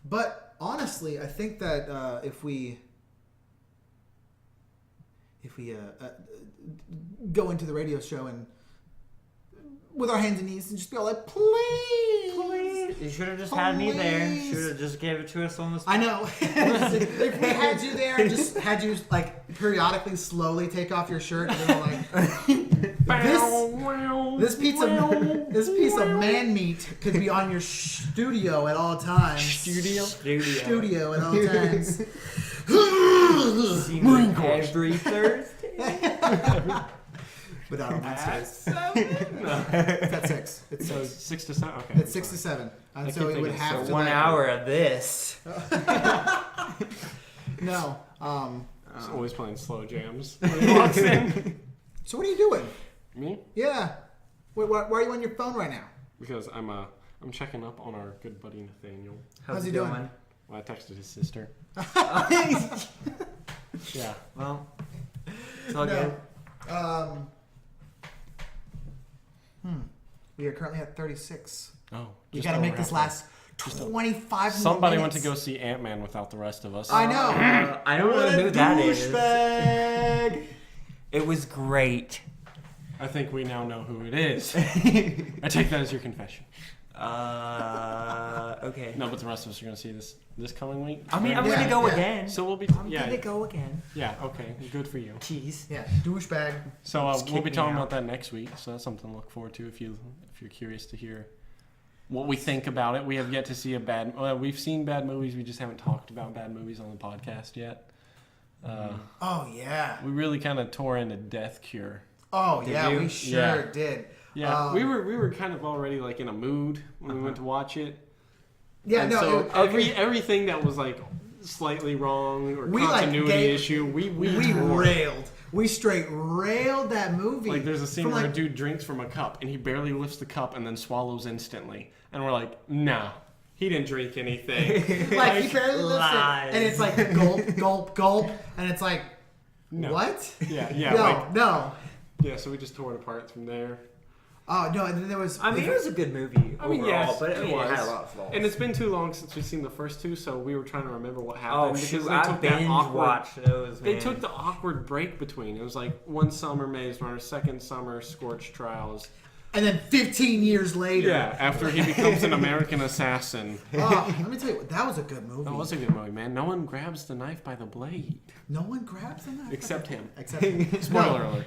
But honestly, I think that if we go into the radio show and with our hands and knees and just be all like, please. You should have just had me there. Please. Should have just gave it to us on the spot. I know. If we had you there and just had you like periodically slowly take off your shirt and then like this piece of man meat could be on your studio at all times. Studio at all times. See me every Thursday. But not on Wednesdays. It's at 6. It's So 6. 6 to 7. Okay. It's 6 to 7. And I so keep it would thinking, have So to 1 like, hour of this. No. He's always playing slow jams when he walks in. So what are you doing? Me? Yeah. Why are you on your phone right now? Because I'm checking up on our good buddy Nathaniel. How's he doing? Well, I texted his sister. Yeah. Well, it's all No. good. We are currently at 36. Oh. We just got to make over this halfway. last 25 Somebody more went to minutes. go see Ant-Man without the rest of us. I know. I don't What know a who that is. douchebag. It was great. I think we now know who it is. I take that as your confession. Okay. No, but the rest of us are going to see this coming week. I mean, I'm Yeah, gonna go yeah. again. So we'll be. I'm yeah. gonna go again. Yeah. Okay. Good for you. Jeez. Yeah, douchebag. So Just we'll be kick me talking out. about that next week. So that's something to look forward to if you're curious to hear what we think about it. We have yet to see we've seen bad movies. We just haven't talked about bad movies on the podcast yet. Oh, yeah. We really kind of tore into Death Cure. Oh, Did yeah, you? we sure Yeah. did. Yeah, we were kind of already like in a mood when we went to watch it. Yeah, And no, so it- everything that was like slightly wrong or We, like, continuity gave- issue, we we railed. We straight railed that movie. Like there's a scene From, where like, a dude drinks from a cup and he barely lifts the cup and then swallows instantly, and we're like, nah, he didn't drink anything. like he barely lifts lies. it, and it's like gulp, gulp, gulp, and it's like, No. what? Yeah, No, no. yeah. So we just tore it apart from there. Oh no, and then there was. I mean, it was a good movie. I mean, overall, yes, but it it was. had a lot of flaws. And it's been too long since we've seen the first two, so we were trying to remember what happened. Oh because shoot! they I took that binge awkward- watched those. They man. took the awkward break between. It was like one summer Maze Runner, second summer Scorch Trials. And then 15 years later. Yeah, after he becomes an American assassin. Oh, let me tell you, that was a good movie. That was a good movie, man. No one grabs the knife by the blade. No one grabs the knife. Except him. Except him. Spoiler No. alert.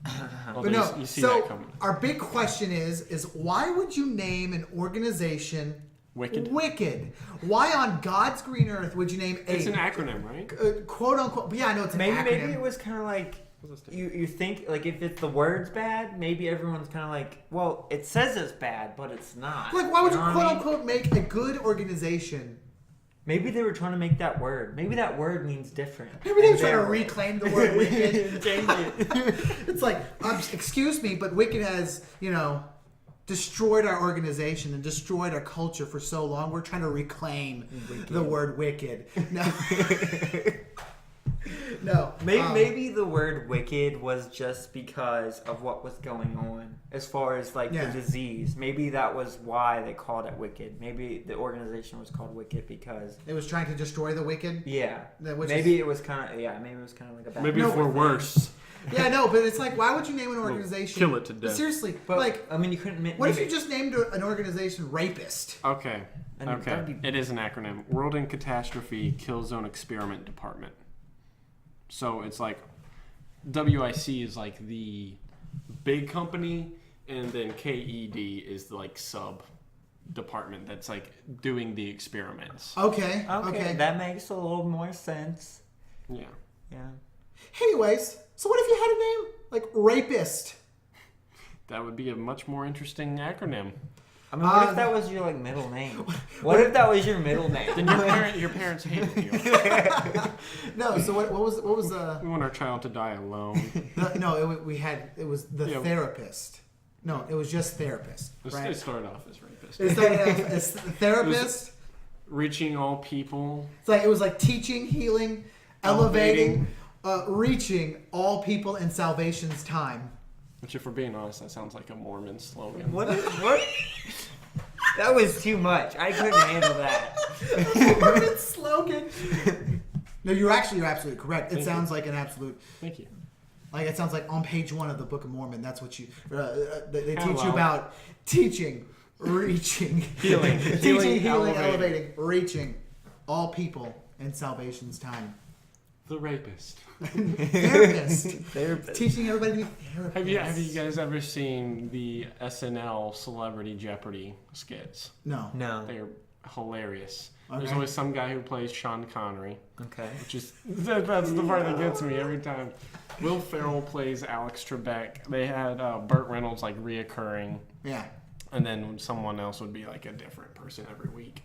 But Although no. you see So that coming. our big question is why would you name an organization Wicked? Wicked? Why on God's green earth would you name a It's an acronym, right? quote unquote? But yeah, I know it's an Maybe acronym. it was kind of like you think like if it's the word's bad, maybe everyone's kind of like, well, it says it's bad, but it's not. Like, why would you know what quote I mean? unquote make a good organization? Maybe they were trying to make that word. Maybe that word means different. Maybe they were And trying to they're- reclaim the word wicked. Change it. It's like, excuse me, but Wicked has, destroyed our organization and destroyed our culture for so long. We're trying to reclaim the word wicked. No. No. Maybe the word wicked was just because of what was going on as far as like the disease. Maybe that was why they called it wicked. Maybe the organization was called wicked because it was trying to destroy the wicked. Yeah. Maybe it was kind of like a bad. Maybe for worse. Yeah, no, but it's like, why would you name an organization? Kill it to death. Seriously, But, like, I mean, you couldn't. what if you just named an organization Rapist? Okay. And Okay. that'd be- It is an acronym. World in Catastrophe Kill Zone Experiment Department. So it's like WIC is like the big company, and then KED is like sub department that's like doing the experiments. Okay. That makes a little more sense. Yeah. Yeah. Anyways, so what if you had a name like Rapist? That would be a much more interesting acronym. I mean, what if that was your like middle name? What if that was your middle name? Then your parents hated you. No. So what was the? We want our child to die alone. No, it was the therapist. No, it was just therapist. Right? It started off as rapist. It's the therapist. Reaching all people. It was like teaching, healing, elevating, reaching all people in salvation's time. Which, if we're being honest, that sounds like a Mormon slogan. What? That was too much. I couldn't handle that. Mormon slogan. No, you're absolutely correct. It sounds like an absolute. Thank you. Like it sounds like on page 1 of the Book of Mormon. That's what you. They teach you Hello. about teaching, reaching, Healing. teaching, healing, elevating. elevating, reaching all people in salvation's time. The rapist. Therapist. Teaching everybody to be therapists. Have you guys ever seen the SNL Celebrity Jeopardy skits? No. No. They're hilarious. There's Okay. always some guy who plays Sean Connery, Okay. which is that's the part that gets me every time. Will Ferrell plays Alex Trebek. They had Burt Reynolds like reoccurring, Yeah. and then someone else would be like a different person every week.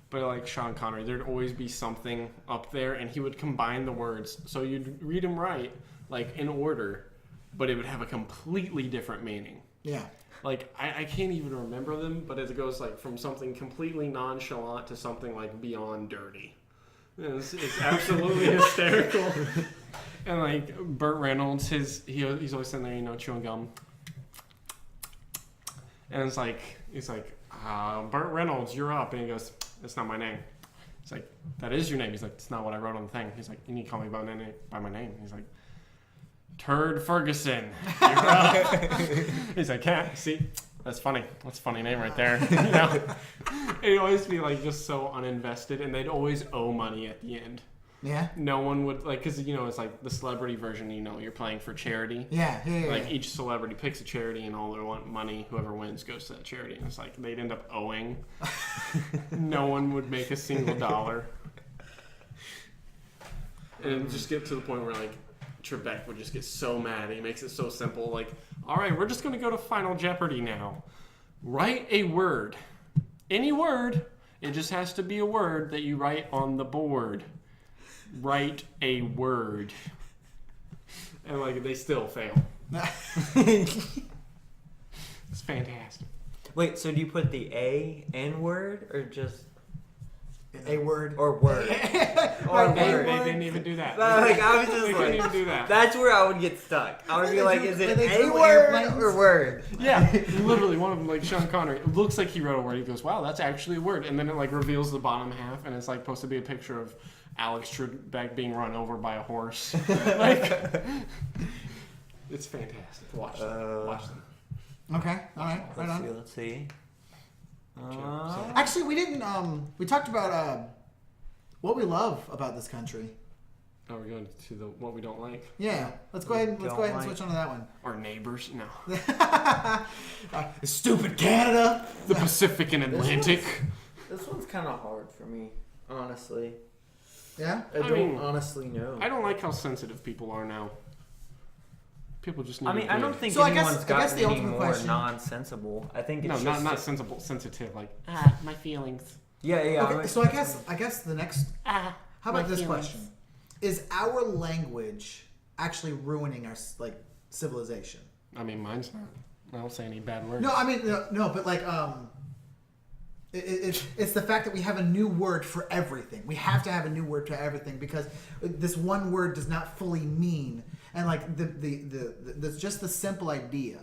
But like Sean Connery, there'd always be something up there, and he would combine the words. So you'd read them right, like in order, but it would have a completely different meaning. Yeah. Like, I can't even remember them, but it goes like from something completely nonchalant to something like beyond dirty. And it's absolutely hysterical. And like Burt Reynolds, he's always sitting there, chewing gum. And it's like, he's like, Burt Reynolds, you're up. And he goes, that's not my name. He's like, that is your name. He's like, it's not what I wrote on the thing. He's like, you need to call me by my name. He's like, Turd Ferguson. You're up. He's like, yeah, see, that's funny. That's a funny name right there. It'd always be like just so uninvested, and they'd always owe money at the end. Yeah. No one would because it's like the celebrity version. You're playing for charity. Yeah. Like each celebrity picks a charity, and all their money, whoever wins, goes to that charity. And it's like they'd end up owing. No one would make a single dollar. And it'd just get to the point where like Trebek would just get so mad. He makes it so simple. Like, all right, we're just gonna go to Final Jeopardy now. Write a word, any word. It just has to be a word that you write on the board. Write a word. And like they still fail. It's fantastic. Wait, so do you put the A in word or just A word. or word? Or Right, word. They didn't even do that. Like I was They just couldn't like, even do that. that's where I would get stuck. I would be like, is it They a do word airplanes. or word? Yeah, literally one of them, like Sean Connery. It looks like he wrote a word. He goes, "Wow, that's actually a word," and then it like reveals the bottom half, and it's like supposed to be a picture of Alex Trebek being run over by a horse. Like, it's fantastic. Watch them. Watch them. Okay. All right. Right on. Let's see. Actually, we didn't. We talked about what we love about this country. Oh, we're going to the what we don't like. Yeah. Let's go ahead and switch on to that one. Our neighbors. No. Stupid Canada. The Pacific and Atlantic. This one's kind of hard for me, honestly. Yeah. I don't honestly know. I don't like how sensitive people are now. People just need I mean, to I do don't it. think So I guess- anyone's I guess gotten the any ultimate more question- nonsensible. I think it's No, just not sensitive. Like my feelings. Yeah. Okay. So I guess the next. How about this feelings. question? Is our language actually ruining our civilization? I mean, mine's not. I don't say any bad words. No, I mean no, but like It's the fact that we have a new word for everything. We have to have a new word for everything because this one word does not fully mean. And like the just the simple idea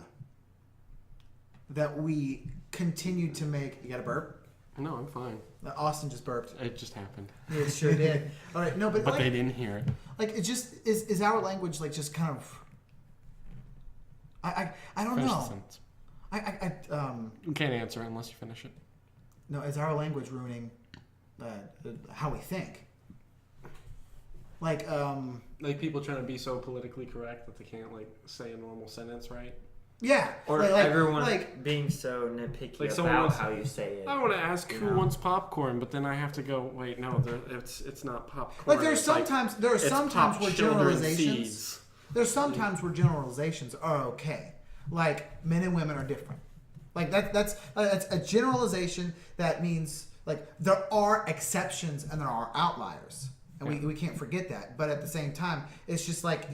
that we continue to make. You got a burp? No, I'm fine. Austin just burped. It just happened. Yeah, it sure did. All right, no, but But like, they didn't hear it. like it just is our language like just kind of. I don't Finish the know. sentence. You can't answer it unless you finish it. No, is our language ruining how we think? Like people trying to be so politically correct that they can't like say a normal sentence right. yeah, Or like, everyone like being so nitpicky Like someone about wants- how you say it. I want to ask You who know? wants popcorn, but then I have to go. Wait, no, it's not popcorn. like there's It's like, sometimes there are it's sometimes pop where children generalizations. seeds. There's sometimes where generalizations are okay. Like men and women are different. Like that's a generalization that means like there are exceptions and there are outliers, and we can't forget that. But at the same time, it's just like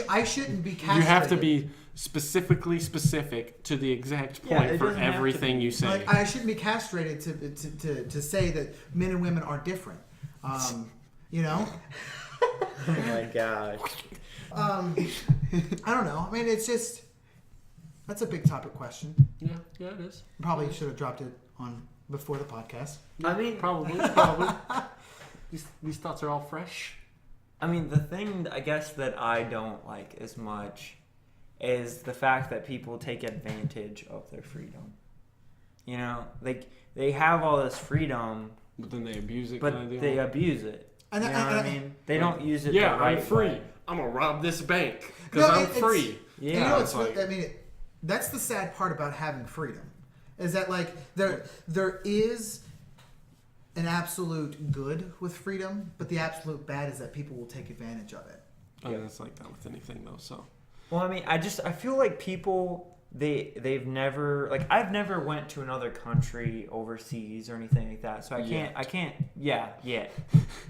I shouldn't be castrated. You have to be specifically specific to the exact Yeah, point it for doesn't have to everything be. you say. Like I shouldn't be castrated to say that men and women are different. You know. Oh my gosh. I don't know. I mean, it's just that's a big topic question. yeah, it is. Probably should have dropped it on before the podcast. I mean, Probably. These thoughts are all fresh. I mean, the thing I guess that I don't like as much is the fact that people take advantage of their freedom. You know, like they have all this freedom, But then they abuse it. but kinda deal. they abuse it. And You know what I mean? They don't use it. Yeah, the right I'm free. way. I'm gonna rob this bank because No, I'm it's- free. Yeah, And you know it's what's like- I mean, that's the sad part about having freedom, is that like there is an absolute good with freedom, but the absolute bad is that people will take advantage of it. I mean, it's like that with anything though. So Well, I mean, I feel like people they've never like I've never went to another country overseas or anything like that, so I can't yet.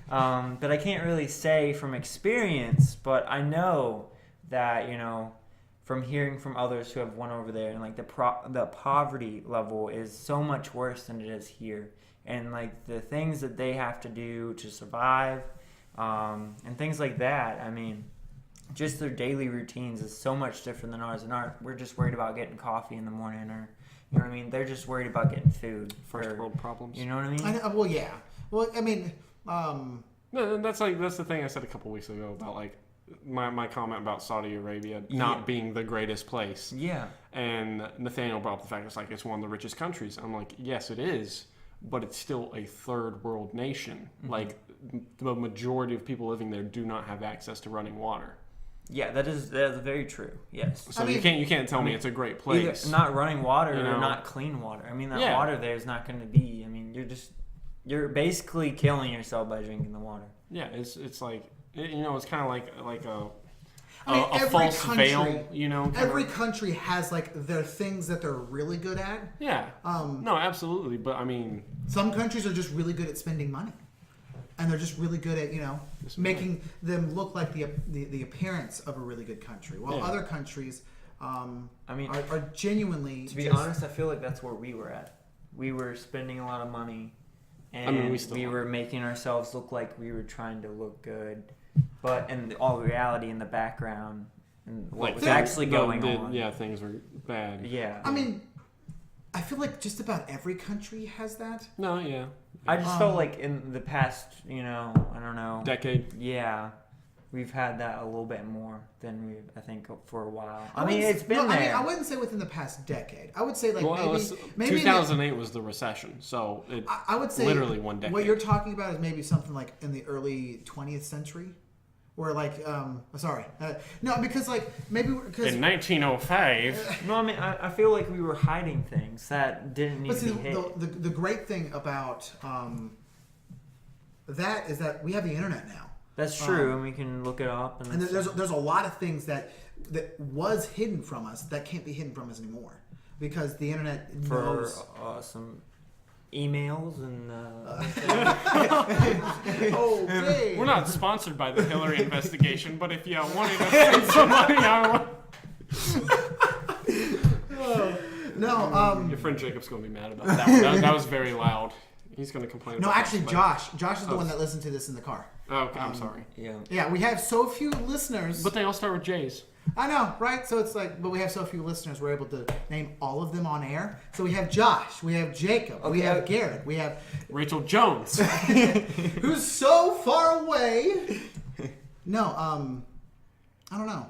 But I can't really say from experience, but I know that from hearing from others who have went over there, and like the poverty level is so much worse than it is here, and like the things that they have to do to survive, and things like that. I mean, just their daily routines is so much different than ours. And we're just worried about getting coffee in the morning, or you know what I mean. They're just worried about getting food. first world problems. You know what I mean? I know, well, yeah. Well, I mean, No, that's the thing I said a couple weeks ago about like my comment about Saudi Arabia not being the greatest place. Yeah. And Nathaniel brought up the fact it's one of the richest countries. I'm like, yes, it is, but it's still a third world nation. Mm-hmm. Like the majority of people living there do not have access to running water. Yeah, that is very true. Yes. So I mean- you can't tell me it's a great place. Either not running water You know? or not clean water. I mean, that Yeah. water there is not going to be. I mean, you're basically killing yourself by drinking the water. Yeah, it's like it's kind of like a I mean, a every false country- veil. Kinda. every country has like their things that they're really good at. Yeah. No, absolutely. But I mean, Some countries are just really good at spending money, and they're just really good at making them look like the appearance of a really good country. While Yeah. other countries, I mean, are genuinely. to be just- honest, I feel like that's where we were at. We were spending a lot of money, and I mean, we still are. were making ourselves look like we were trying to look good, but in all reality, in the background, and what was actually going on. Yeah, things were bad. Yeah. I mean, I feel like just about every country has that. No, yeah. I just felt like in the past, I don't know. Decade. Yeah. We've had that a little bit more than I think, for a while. I wouldn't mean, s- it's been no, there. I mean, I wouldn't say within the past decade. I would say like Well, maybe 2008 was the recession, so it I would say literally one decade. What you're talking about is maybe something like in the early 20th century, where like no, because like maybe because in 1905. No, I mean, I feel like we were hiding things that didn't need but to see be hid. the great thing about that is that we have the internet now. That's true, and we can look it up. And there's a lot of things that was hidden from us that can't be hidden from us anymore because the internet for knows. some emails and Okay. We're not sponsored by the Hillary investigation, but if you wanted to send some money our way. No, Your friend Jacob's going to be mad about that one. That was very loud. He's going to complain no, about actually, that. Josh is the one that listened to this in the car. Oh, okay, I'm sorry. Yeah. Yeah, we have so few listeners. But they all start with J's. I know, right? So it's like, but we have so few listeners, we're able to name all of them on air. So we have Josh, we have Jacob, we have Garrett, we have Rachel Jones. who's so far away. No, I don't know.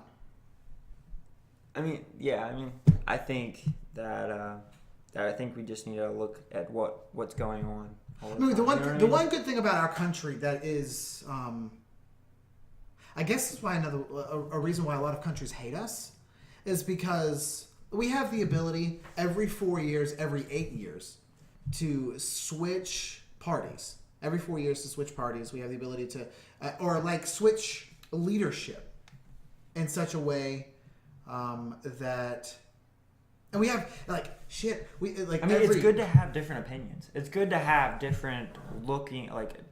I think that I think we just need to look at what's going on. All I mean, the time, one you know what I the mean? one good thing about our country that is, I guess that's why a reason why a lot of countries hate us is because we have the ability every 4 years, every 8 years to switch parties. Every 4 years to switch parties, we have the ability to, or like switch leadership in such a way that. And we have it's good to have different opinions. It's good to have different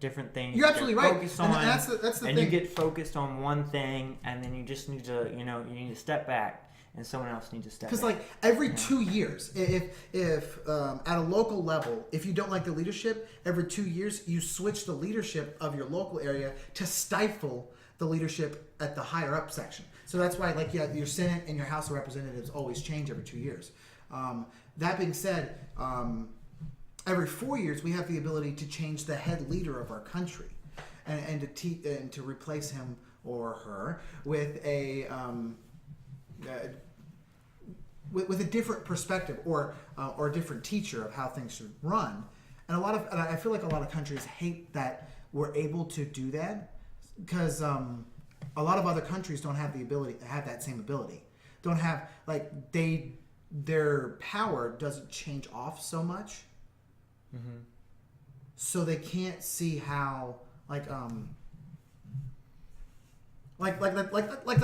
different things. You're absolutely right. Focus And on, that's the and thing. you get focused on one thing, and then you just need to, you need to step back, and someone else needs to step back. Because like every 2 years, if at a local level, if you don't like the leadership, every 2 years you switch the leadership of your local area to stifle the leadership at the higher up section. So that's why your Senate and your House of Representatives always change every 2 years. That being said, every 4 years we have the ability to change the head leader of our country, and to replace him or her with a with a different perspective or a different teacher of how things should run. And I feel like a lot of countries hate that we're able to do that because a lot of other countries don't have the ability to have that same ability. Don't have their power doesn't change off so much, so they can't see how like the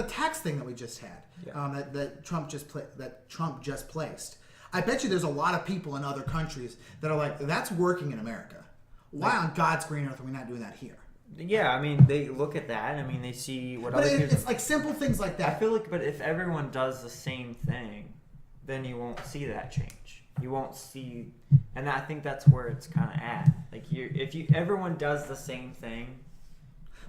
tax thing that we just had, that Trump just placed. I bet you there's a lot of people in other countries that are like, that's working in America. Why on God's green earth are we not doing that here? Yeah, I mean, they look at that. I mean, they see what other people. It's like simple things like that. I feel like, but if everyone does the same thing, then you won't see that change. You won't see, and I think that's where it's kind of at. Like, if everyone does the same thing.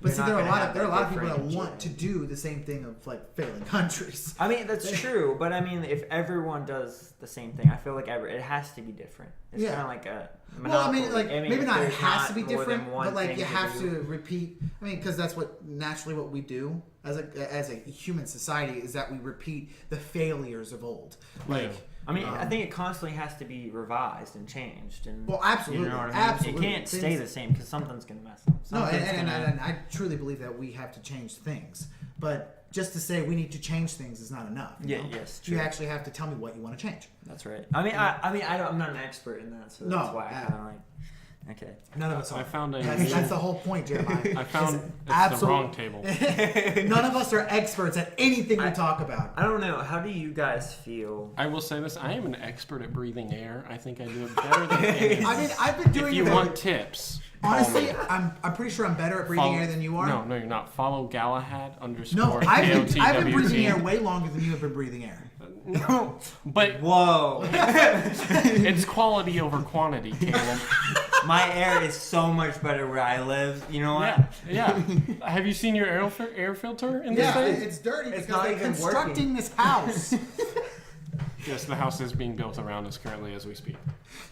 But see, there are a lot of people that want to do the same thing of like failing countries. I mean, that's true, but I mean, if everyone does the same thing, I feel like it has to be different. It's kind of like a monopoly. Well, I mean, maybe not it has to be more than different, one but like thing you have do. to repeat. I mean, because that's what we do as a human society is that we repeat the failures of old. Like, I mean, I think it constantly has to be revised and changed. And well, absolutely, you know what I mean? absolutely. It can't stay the same because something's gonna mess up. No, and I truly believe that we have to change things, but just to say we need to change things is not enough. You know? Yes, true. You actually have to tell me what you want to change. That's right. I mean, I'm not an expert in that, so that's why I kind of like. Okay. None of us are. I found That's the whole point, Jeremiah. I found it's the wrong table. None of us are experts at anything we talk about. I don't know. How do you guys feel? I will say this: I am an expert at breathing air. I think I do it better than anyone. I mean, I've been doing If you it. want tips, Honestly, call me. I'm pretty sure I'm better at breathing air than you are. No, you're not. Follow Galahad _ No, I've been breathing KOTWT. air way longer than you have been breathing air. No, but Whoa! it's quality over quantity, Caleb. My air is so much better where I live. You know what? Yeah. Have you seen your air filter in this Yeah, thing? it's dirty It's because not they're even constructing this house. Yes, the house is being built around us currently as we speak.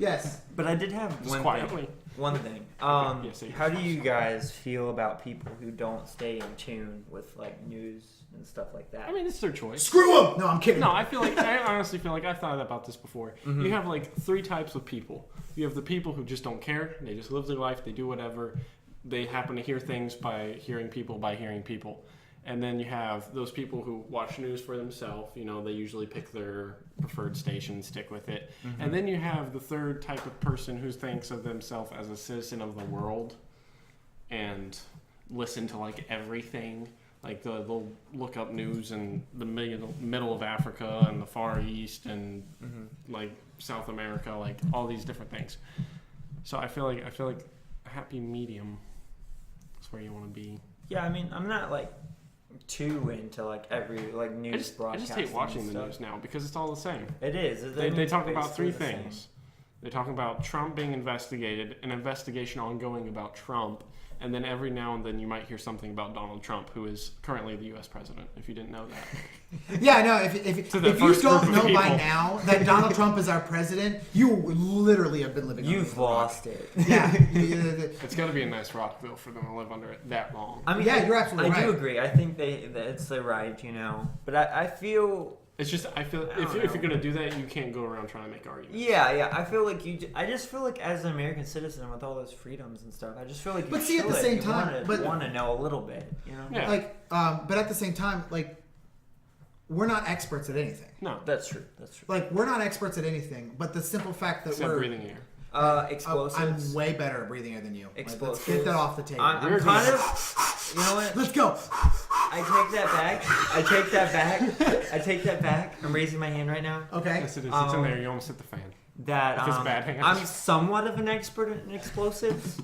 Yes. But I did have Just quietly. One thing. Yes, it How do you guys feel about people who don't stay in tune with like news and stuff like that? I mean, it's their choice. Screw them! No, I'm kidding. No, I honestly feel like I've thought about this before. Mm-hmm. You have like three types of people. You have the people who just don't care. They just live their life. They do whatever. They happen to hear things by hearing people. And then you have those people who watch news for themselves. You know, they usually pick their preferred station and stick with it. Mm-hmm. And then you have the third type of person who thinks of themselves as a citizen of the world and listen to like everything. Like they'll look up news in the middle of Africa and the Far East and like South America, like all these different things. So I feel like a happy medium is where you want to be. Yeah, I mean, I'm not like too into like every like I news just broadcast. hate watching the news now because it's all the same. It is. They talk about basically 3 the same. things. They talk about Trump being investigated, an investigation ongoing about Trump, and then every now and then you might hear something about Donald Trump, who is currently the U.S. president, if you didn't know that. Yeah, no. If To the you first don't group of know by people. now that Donald Trump is our president, you literally have been living. You've under a rock. lost it. Yeah. It's got to be a nice rock, though, for them to live under it that long. I mean, Yeah, you're absolutely I do right. agree. I think that's the right, but I feel. It's just, I feel, if you're going to do that, you can't go around trying to make arguments. Yeah. I feel like I just feel like as an American citizen with all those freedoms and stuff, I just feel like. But see, at the same time, you want to know a little bit, Yeah. Like, but at the same time, like, we're not experts at anything. No. That's true. Like, we're not experts at anything. But the simple fact that Except we're breathing air. Explosives. I'm way better at breathing air than you. Like, let's Explosives. get that off the table. I'm kind of. You know what? Let's go. I take that back. I'm raising my hand right now. Okay. Yes, it is. It's in there. You almost hit the fan. That With his bad hands. I'm somewhat of an expert in explosives.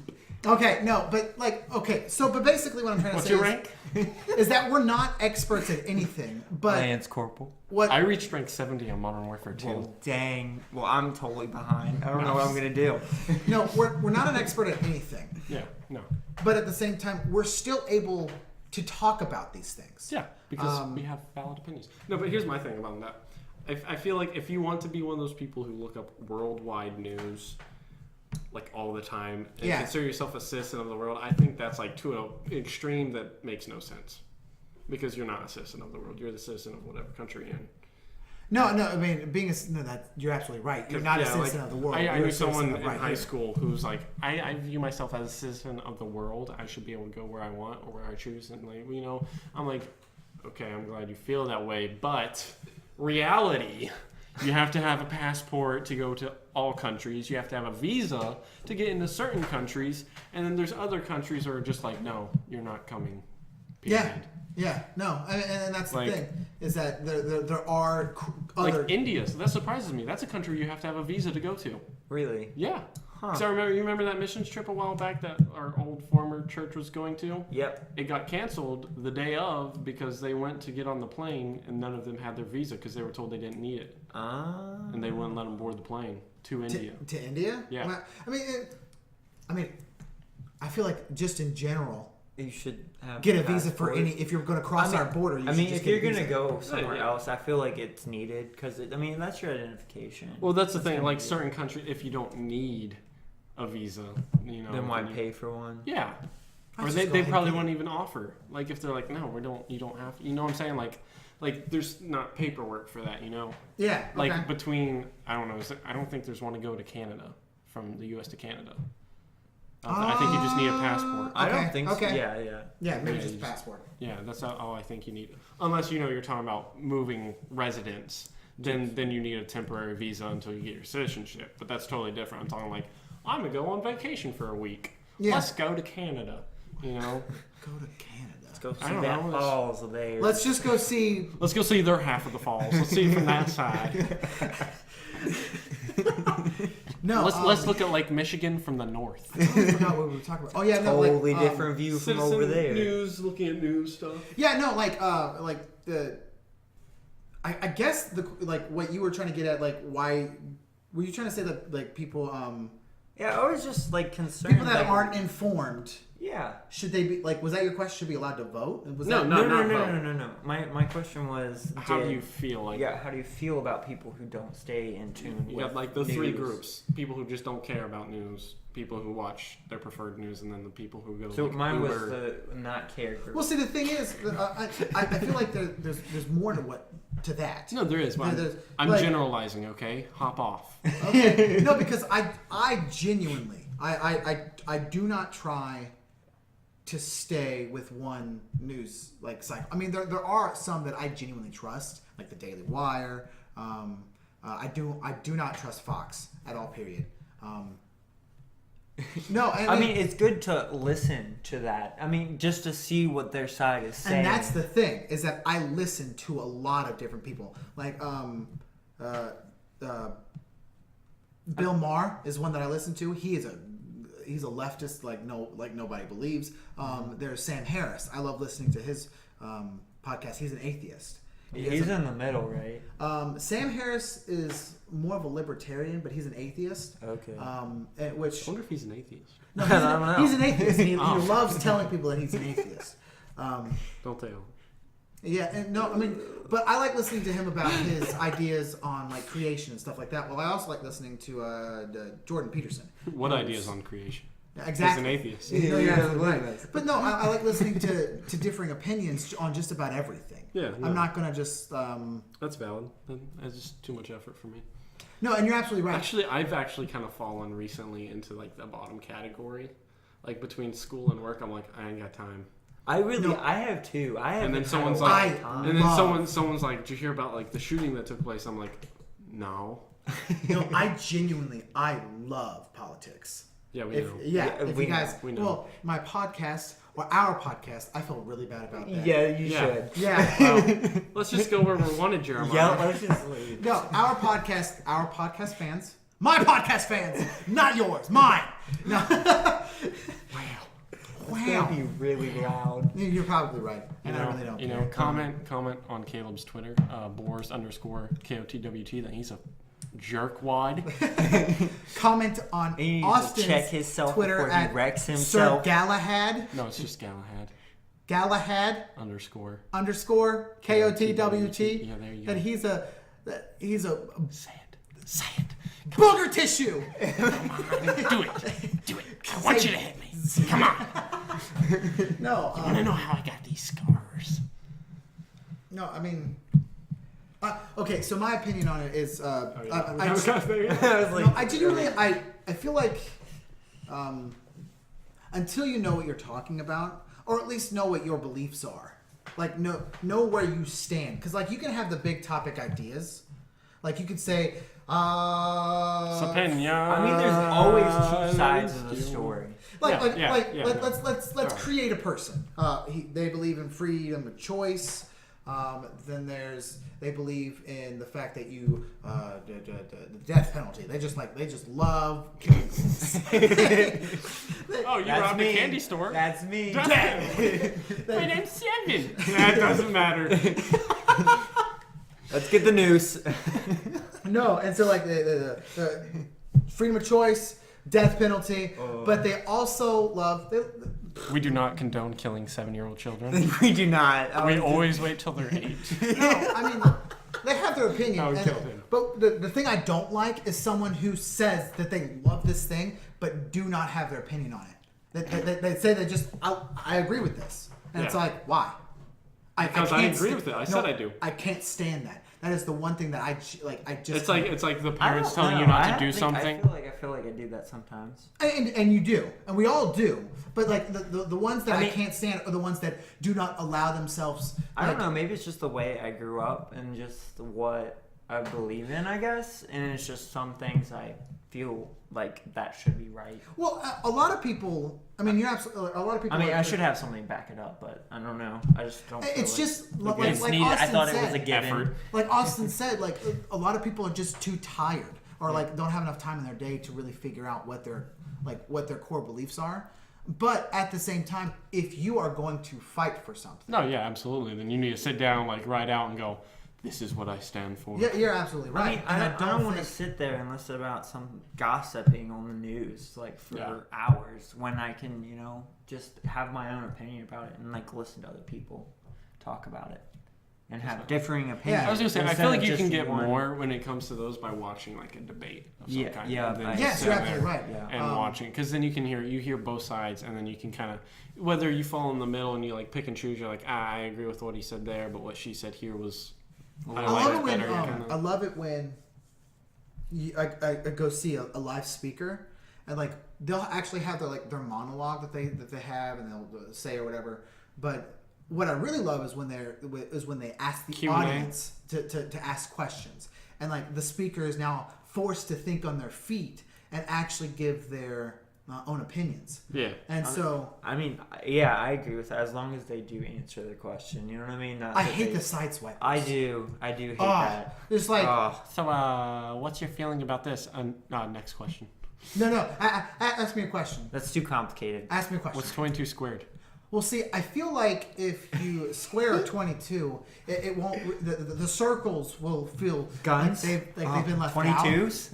Okay. No, but like, okay. So, but basically, what I'm trying to What's say your is, rank? is that we're not experts at anything. But Lance Corporal. what? I reached rank 70 on Modern Warfare 2. Well, dang. Well, I'm totally behind. I don't know what I'm gonna do. No, we're not an expert at anything. Yeah, no. But at the same time, we're still able to talk about these things. Yeah, because we have valid opinions. No, but here's my thing about that. I feel like if you want to be one of those people who look up worldwide news like all the time and Yeah. consider yourself a citizen of the world, I think that's like to an extreme that makes no sense. Because you're not a citizen of the world. You're the citizen of whatever country you're in. No, I mean, you're absolutely right. You're not a citizen of the world. I You're knew a citizen someone of in right high here. school who's like, I view myself as a citizen of the world. I should be able to go where I want or where I choose. And like, I'm like, okay, I'm glad you feel that way. But reality, you have to have a passport to go to all countries. You have to have a visa to get into certain countries. And then there's other countries that are just like, no, you're not coming. Period. Yeah, no, and that's Like- the thing is that there are other. Like India, so that surprises me. That's a country you have to have a visa to go to. Really? Yeah. Huh. So you remember that missions trip a while back that our old former church was going to? Yep. It got canceled the day of because they went to get on the plane and none of them had their visa because they were told they didn't need it. And they wouldn't let them board the plane to India. To India. Yeah. I mean, I feel like just in general, You should have get a a visa for passport. if you're going to cross our border. You I should mean, just if get a you're gonna visa. go somewhere Yeah. else, I feel like it's needed because that's your identification. Well, that's the thing. gonna Like be- certain countries, if you don't need a visa, then why then you- pay for one? Yeah. I'll Or just they go ahead probably and- wouldn't even offer. Like if they're like, no, you don't have. You know what I'm saying? Like there's not paperwork for that. Yeah. Like okay. between I don't know. I don't think there's one to go to Canada from the U.S. to Canada. I think you just need a passport. I Okay, don't think so. okay. Yeah. Yeah, maybe Yeah, just you passport. Yeah, that's all I think you need. Unless you're talking about moving residence, then you need a temporary visa until you get your citizenship. But that's totally different. I'm talking like I'm gonna go on vacation for a week. Yeah. Let's go to Canada. Go to Canada. Let's go see I don't that know, falls there. Let's just go see. Let's go see their half of the falls. Let's see it from that side. No. Let's look at Lake Michigan from the north. I forgot what we were talking about. Oh yeah, no, totally like, different view from over there. news, looking at news stuff. Yeah, no, like the. I guess what you were trying to get at, like why were you trying to say that like people Yeah, I was just like concerned. people that like, aren't informed, Yeah. should they be like? Was that your question? Should be allowed to vote? Was No, that, No. My question was. How do you feel? Like Yeah, how do you feel about people who don't stay in tune you with got like the three news? groups: people who just don't care about news, people who watch their preferred news, and then the people who go. So like, mine was Uber. the not care group. Well, see, the thing is, I feel like there's more to that. No, there is. But There's- I'm like- generalizing. Okay, hop off. Okay. No, because I genuinely I do not try to stay with one news cycle. I mean, there are some that I genuinely trust, like the Daily Wire. I do not trust Fox at all. Period. No, I mean, it's good to listen to that. I mean, just to see what their side is saying. and that's the thing is that I listen to a lot of different people. Like Bill Maher is one that I listen to. He's a leftist like nobody believes. There's Sam Harris. I love listening to his podcast. He's an atheist. He's in the middle, right? Sam Harris is more of a libertarian, but he's an atheist. Okay. Which I wonder if he's an atheist. no, I don't know. he's an atheist. And he Oh. loves telling people that he's an atheist. Don't they all? Yeah, and no, I mean, but I like listening to him about his ideas on like creation and stuff like that. Well, I also like listening to Jordan Peterson. What ideas on creation? Exactly. He's an atheist. No, you're Yeah, absolutely yeah, right. that's- But no, I like listening to differing opinions on just about everything. Yeah, I'm not gonna just That's valid. That's just too much effort for me. no, and you're absolutely right. Actually, I've actually kind of fallen recently into like the bottom category. Like between school and work, I'm like, I ain't got time. I have two. And then someone's I love- someone's like, did you hear about like the shooting that took place? I'm like, no. No, I love politics. Yeah, we If, know. yeah, Yeah, if we you guys, know, we know. well, my podcast or our podcast, I feel really bad about that. Yeah, you Yeah. should. Yeah. Well, let's just go where we're wanted, Jeremiah. Yeah, let's just leave. No, our podcast fans, my podcast fans, not yours, mine. No. It's gonna be really loud. You're probably right, and I really don't. You care. know, comment on Caleb's Twitter, Boars_KOTWT, that he's a jerkwad. Comment on He needs to Austin's check himself Twitter before he at wrecks Sir himself. Galahad. No, it's just Galahad Galahad _. _KOTWT. Yeah, there you go. And he's a Say it. booger tissue. Do it. I want you to hit me. Come on. No, I want to know how I got these scars. no. I mean, okay. So my opinion on it is, I just- I was like, no, I genuinely, I feel like, until you know what you're talking about, or at least know what your beliefs are, like know where you stand, because like you can have the big topic ideas, like you could say, Opinion. I mean, there's always two sides of the story. Let's create a person. They believe in freedom of choice. Then they believe in the fact that you the death penalty. They just love killing. Oh, you That's robbed me. a candy store. That's me. My name's Seven. That doesn't matter. Let's get the noose. No, and so like the freedom of choice, death penalty, but they also love. We do not condone killing 7-year-old children. We do not. We always wait till they're 8. No, I mean they have their opinion. I would and- kill him. But the thing I don't like is someone who says that they love this thing but do not have their opinion on it. They say they just I agree with this, and it's Yeah. like why? Because I can't agree with it. I said I do. I can't stand that. That is the one thing that I just. It's like the I parents don't telling know. you not I to do think- something. I feel like I do that sometimes. And you do, and we all do. But like the ones that I mean- can't stand are the ones that do not allow themselves. I don't like- know. Maybe it's just the way I grew up and just what I believe in, I guess. And it's just some things I feel like that should be right. Well, a lot of people. I mean, you're absolutely. A lot of people. I mean, are- I should have something to back it up, but I don't know. I just don't. Feel It's like just like it's like needed. Austin I thought said. it was a given. Effort. Like Austin said, like a lot of people are just too tired or like don't have enough time in their day to really figure out what their core beliefs are. But at the same time, if you are going to fight for something, No, yeah, absolutely. Then you need to sit down, like write out, and go, "This is what I stand for." yeah, you're absolutely right. I mean, And I don't want to think- sit there and listen about some gossiping on the news like for Yeah. hours when I can, just have my own opinion about it and like listen to other people talk about it and have differing opinions. I was gonna say, I instead feel like of you can just get one. more when it comes to those by watching like a debate of some Yeah, kind. yeah, and then I- just Yes, sit you're there absolutely right. Yeah. And watching, because then you can hear both sides, and then you can kind of, whether you fall in the middle and you like pick and choose, you're like, I agree with what he said there, but what she said here was. I love it when better. You're kinda- I love it when I go see a live speaker and like they'll actually have their monologue that they have and they'll say or whatever. But what I really love is when they ask the Q&A. audience to ask questions, and like the speaker is now forced to think on their feet and actually give their own opinions. Yeah. And so I mean, yeah, I agree with that as long as they do answer the question. You know what I mean? Not I that hate they- the sideswipers. I do hate Oh, that. it's like So, what's your feeling about this? Next question. no. Ask me a question. That's too complicated. Ask me a question. What's 22 squared? Well, see, I feel like if you square a 22, it won't. The circles will feel Guns? like they've been left out. 22s?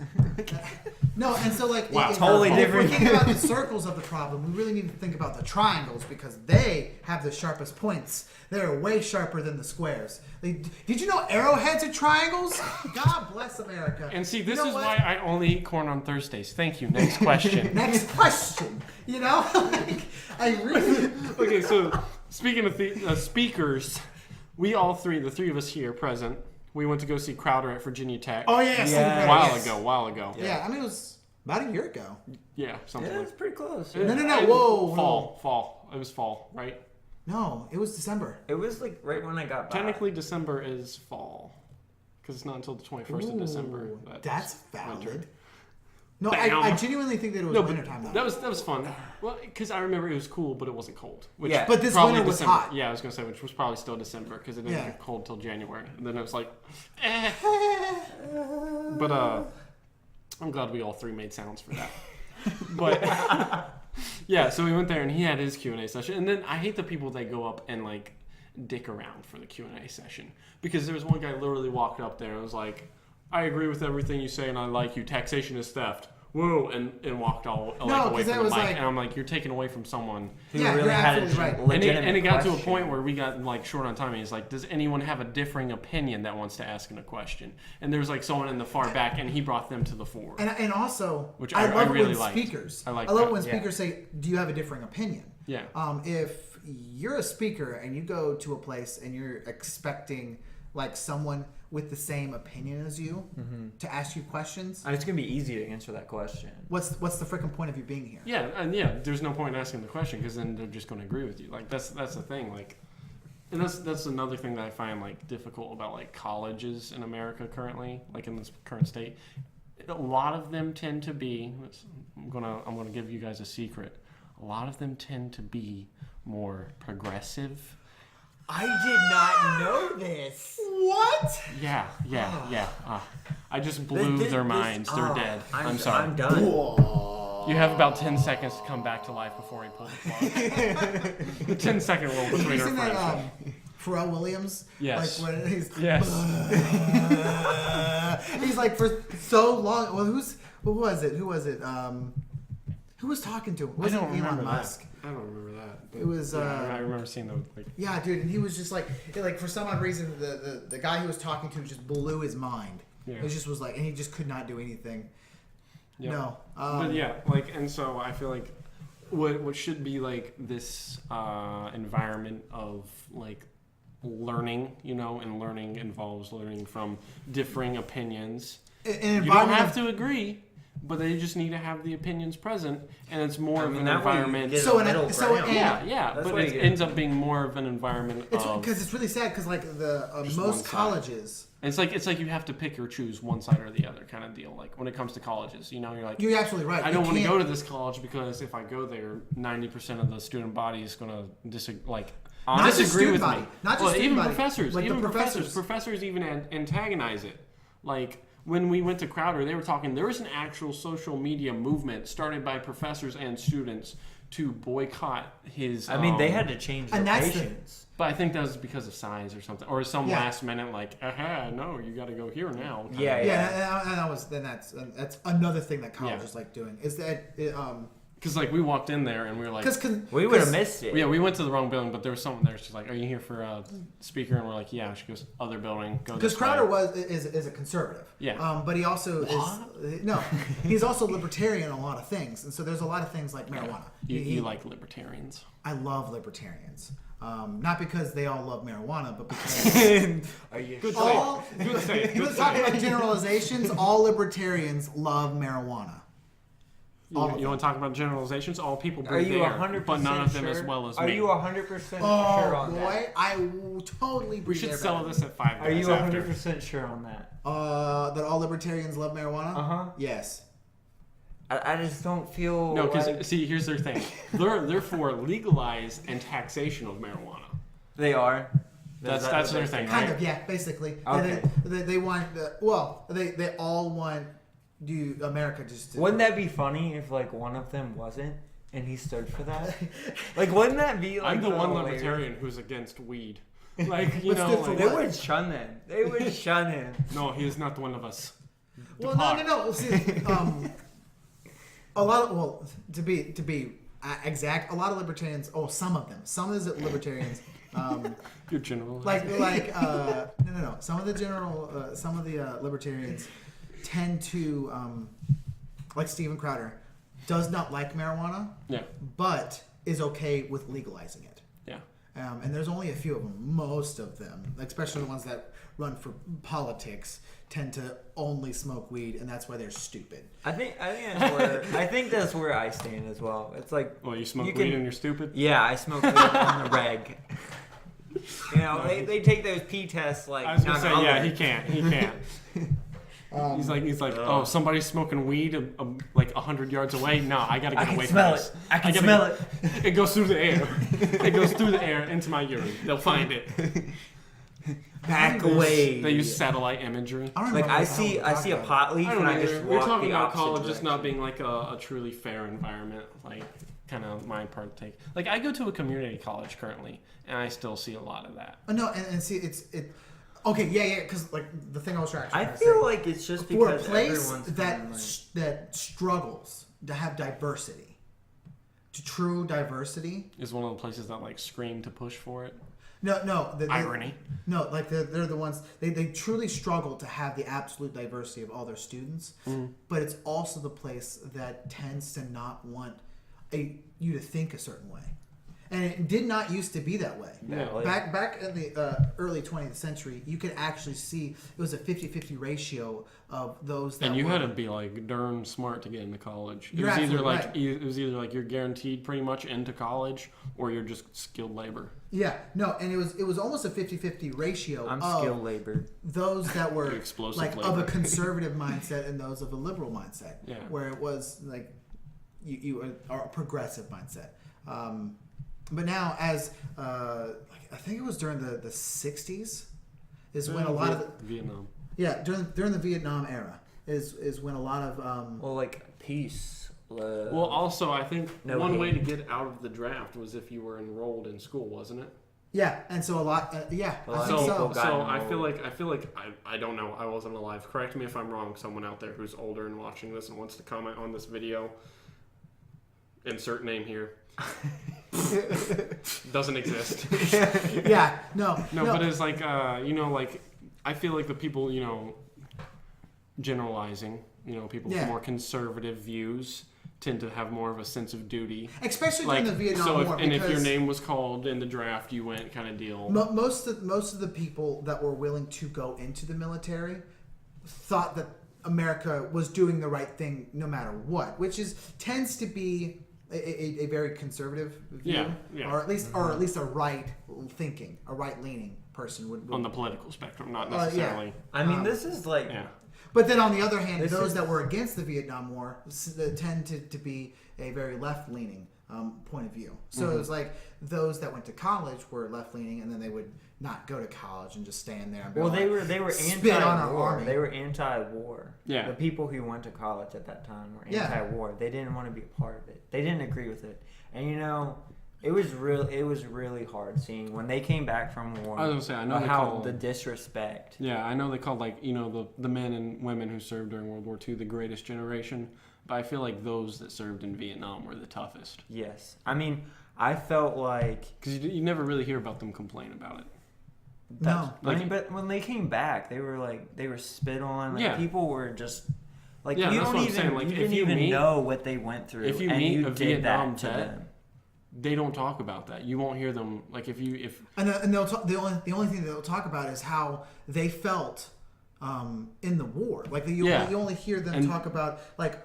No, and so like Wow, totally if different. we're thinking about the circles of the problem, we really need to think about the triangles because they have the sharpest points. They're way sharper than the squares. Did you know arrowheads are triangles? God bless America. And see, this You know is what? why I only eat corn on Thursdays. Thank you. Next question. Next question. You know, like, I really. Okay, so speaking of speakers, we all three, the three of us here present, we went to go see Crowder at Virginia Tech. Oh yeah, Yeah. While ago. Yeah, I mean it was about a year ago. Yeah, something Yeah, like it's pretty close. No, Yeah. whoa, Fall. It was fall, right? No, it was December. It was like right when I got back. Technically, December is fall. Because it's not until the 21st of December. Ooh, That's that's valid. winter. No, Bam. I genuinely think that it was No, but wintertime though. that was fun. Well, because I remember it was cool, but it wasn't cold. Which Yeah. But this probably winter was December. hot. Yeah, I was gonna say, which was probably still December because it didn't Yeah. get cold till January, and then it was like, But I'm glad we all three made sounds for that. But yeah, so we went there and he had his Q&A session, and then I hate the people that go up and like dick around for the Q&A session because there was one guy literally walked up there and was like, I agree with everything you say and I like you. Taxation is theft. Whoa, and walked all like, No, away 'cause from that the was mic, like- and I'm like, you're taking away from someone. Who Yeah, really you're had a absolutely right. And legitimate it got to a question. point where we got like short on time. And he's like, "Does anyone have a differing opinion that wants to ask a question?" And there was like someone in the far back, and he brought them to the fore. And also, Which I I love really when liked. speakers. I like love that. when Yeah. speakers say, "Do you have a differing opinion?" Yeah. If you're a speaker and you go to a place and you're expecting like someone with the same opinion as you to ask you questions, And it's gonna be easy to answer that question. what's the freaking point of you being here? Yeah, and yeah, there's no point in asking the question because then they're just going to agree with you. Like that's the thing. Like, and that's another thing that I find like difficult about like colleges in America currently, like in this current state. A lot of them tend to be. I'm gonna give you guys a secret. A lot of them tend to be more progressive. I did not know this. What? Yeah. I just blew their minds. They're dead. I'm sorry. I'm done. You have about 10 seconds to come back to life before he pulls the plug. The 10-second rule Have you between our seen friends. that Pharrell Williams? Yes. Like when he's Yes. he's like for so long. Well, who was it? Who was talking to him? It wasn't don't remember Elon that. Musk. I don't remember that. But It was, yeah, I remember seeing those. Like, Yeah, dude, and he was just like for some odd reason, the guy he was talking to just blew his mind. Yeah. It just was like, and he just could not do anything. yeah. No. But yeah, like, and so I feel like what should be like this environment of like learning, and learning involves learning from differing opinions. An You don't environment have of- to agree, but they just need to have the opinions present, and it's more of an that way you environment. get So a in a- middle so ground. in- Yeah, That's but why it you get- ends up being more of an environment It's of. because it's really sad because like the Just one most side. colleges, It's like you have to pick or choose one side or the other kind of deal. Like when it comes to colleges, you're like, you're absolutely right. I You don't want to can't- go to this college because if I go there, 90% of the student body is going to disagree Not just disagree with student body. me. Not just Well, student even body. professors, Like the even professors. professors even antagonize it. Like when we went to Crowder, they were talking. There was an actual social media movement started by professors and students to boycott his. I mean, they had to change And that's the- locations. But I think that was because of size or something, or some Yeah. last minute like, no, you got to go here now. kind of Yeah, thing. Yeah, and that's another thing that colleges Yeah. like doing is that Because like we walked in there and we were like, because We would have missed it. yeah, we went to the wrong building, but there was someone there. She's like, "Are you here for a speaker?" And we're like, "Yeah." She goes, "Other building." Go because this way." Crowder is a conservative. Yeah. But he also is no, he's also libertarian in a lot of things, and so there's a lot of things like marijuana. You like libertarians? I love libertarians. Not because they all love marijuana, but because Are you Good all save. Good save. he Good was talking save. about generalizations. All libertarians love marijuana. You want to talk about generalizations? All people Are breathe you air, 100% but none of them sure? as well as Are me. you 100% Oh sure on boy, that? I will totally we breathe should air sell better. this at 5 Are you minutes after. 100% sure on that? That all libertarians love marijuana? Uh-huh. Yes. I just don't feel No, because like see, here's their thing. They're for legalize and taxation of marijuana. they are. That's their thing, Kind right? of, yeah, basically. Okay. They want they all want America just to... Wouldn't that be funny if like one of them wasn't And he stood for that? Like, wouldn't that be like I'm the one hilarious? libertarian who's against weed. Like, you But know, still for like, They would shun him. They would shun him. no, he is not one of us. Well, Depart. no. See, a lot of to be exact, a lot of libertarians. Oh, some of them. Some of the libertarians. You're general. No. Some of the libertarians tend to like Steven Crowder does not like marijuana, Yeah. but is okay with legalizing it. Yeah. And there's only a few of them. Most of them, especially the ones that run for politics, tend to only smoke weed, and that's why they're stupid. I think that's where I stand as well. It's like, Well, you smoke You weed can- and you're stupid? yeah, I smoke weed on the reg. You know, they take those pee tests like. I was gonna none say, other. yeah, he can't. He can't. He's like, oh, somebody's smoking weed like 100 yards away. No, I gotta get I away can smell from it. this. I can gotta- smell it. It goes through the air. It goes through the air into my urine. They'll find it. Back away. They use satellite imagery. I don't Like remember I what the see hell I we're see a talking pot leaf I don't and I know. just We're walk talking the about opposite college just not direction. being like a truly fair environment, like kind of my part take. Like I go to a community college currently, and I still see a lot of that. about. No, and see, okay, yeah, because like the thing I was trying I to feel say, like it's just for a because place everyone's that kinda like, that struggles to have diversity, to true diversity. Is one of the places that like scream to push for it. No, Irony. No, like they're the ones they truly struggle to have the absolute diversity of all their students, but it's also the place that tends to not want you to think a certain way, and it did not used to be that way. Yeah, like- Back in the early 20th century, you could actually see it was a 50-50 ratio of those that And you were, had to be like darn smart to get into college. It You're was either absolutely like right. it was either like you're guaranteed pretty much into college, or you're just skilled labor. Yeah, no, and it was almost a 50-50 ratio I'm of skilled labor. those that were Explosive like of labor. a conservative mindset and those of a liberal mindset. Yeah. Where it was like you are a progressive mindset. But now, as like, I think it was during the 60s, is when a lot of Vietnam. during the Vietnam era is when a lot of Well, like peace. Well, also I think No one way to hate. get out of the draft was if you were enrolled in school, wasn't it? and so a lot A lot I of think people so. got So I enrolled. feel like I don't know. I wasn't alive. Correct me if I'm wrong. Someone out there who's older and watching this and wants to comment on this video. Insert name here. Doesn't exist. Yeah, no, But it's like like I feel like the people generalizing people with Yeah. more conservative views tend to have more of a sense of duty. especially Like during the Vietnam so, War. if your because name was called in the draft, you went kind of deal. most of the people that were willing to go into the military thought that America was doing the right thing no matter what, which tends to be a very conservative view, Yeah. or at least a right thinking, a right leaning person would. On the political spectrum, not yeah. necessarily. I mean, this is like Yeah. But then on the other hand, This those is- that were against the Vietnam War tend to be a very left leaning point of view. So it was like those that went to college were left leaning, and then they would not go to college and just stand there. And be well, like, they were spit on our anti-war. army. They were anti-war. Yeah. The people who went to college at that time were Yeah. anti-war. They didn't want to be a part of it. They didn't agree with it. And it was really hard seeing when they came back from war. I was gonna say, I know they how call- the disrespect. Yeah, I know they called the men and women who served during World War II the greatest generation, but I feel like those that served in Vietnam were the toughest Yes. I mean, I felt like because you never really hear about them complain about it. No. but when they came back, they were spit on. Like, Yeah. people were just like Yeah, you that's don't what I'm even saying, like, you if didn't you even meet- know what they went through. if you and meet you a did Vietnam that to vet, them. They don't talk about that. You won't hear them like if And they'll talk, the only thing they'll talk about is how they felt in the war. Like you only hear them And- talk about like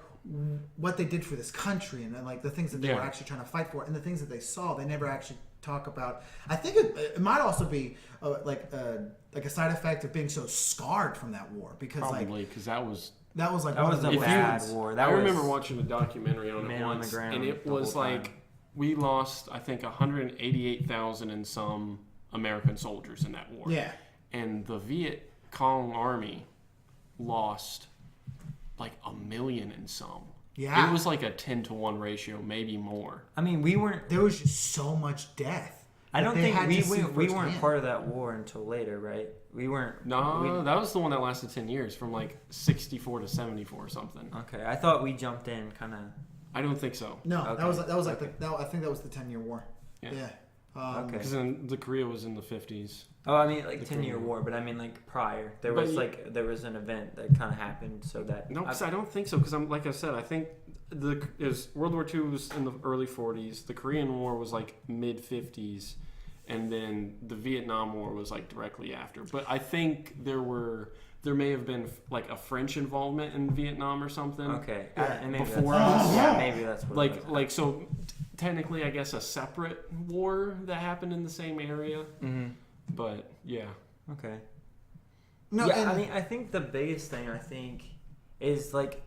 what they did for this country and like the things that they Yeah. were actually trying to fight for and the things that they saw. They never actually talk about. I think it might also be like a side effect of being so scarred from that war because probably because that was. that was like That one was of a the bad ones. war. That I was, remember watching a documentary on it man on the once, ground and it the was whole time. like we lost I think 188,000 and some American soldiers in that war. Yeah. And the Viet Cong army lost like 1 million and some. Yeah. It was like a 10-to-1 ratio, maybe more. I mean, we weren't. There was just so much death. I don't They think had to see we weren't firsthand. part of that war until later, right? We weren't. No, that was the one that lasted 10 years, from like 64 to 74 or something. Okay, I thought we jumped in kind of. I don't think so. No, Okay. that was like Okay. I think that was the 10-year war. Yeah. Okay. Okay. Because then the Korea was in the 50s. Oh, I mean like The 10-year Korean war, but I mean like prior. There But was you- there was an event that kind of happened so that. No, because I don't think so. Because like I said, I think World War II was in the early 40s. The Korean War was like mid 50s, and then the Vietnam War was like directly after. But I think there may have been like a French involvement in Vietnam or something. Okay. Yeah. And maybe Before that's, us? yeah, maybe that's what. it was. Like so, technically, I guess a separate war that happened in the same area. Mm-hmm. But yeah, Okay. No, yeah, and I mean, I think the biggest thing is like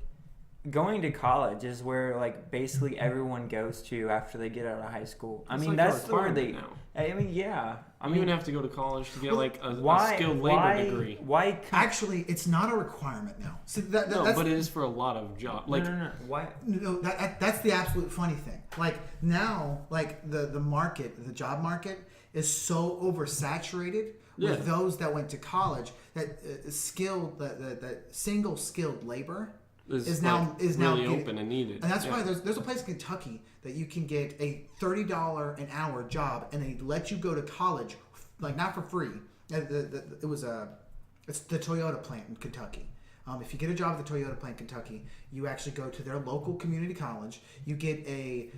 going to college is where like basically everyone goes to after they get out of high school. I It's mean, like a that's where they. requirement now. I mean, yeah. I You mean, even have to go to college to get Well, like a why skilled labor degree. Why? actually, it's not a requirement now. So No, that's but it is for a lot of jobs. Like, no. Why? no, that's the absolute funny thing. Like now, like the market, the job market is so oversaturated Yeah. with those that went to college that skilled that single skilled labor is now really getting- open and needed. And that's Yeah. why there's a place in Kentucky that you can get a $30 an hour job, and they let you go to college, like not for free. It's the Toyota plant in Kentucky. If you get a job at the Toyota plant in Kentucky, you actually go to their local community college. You get a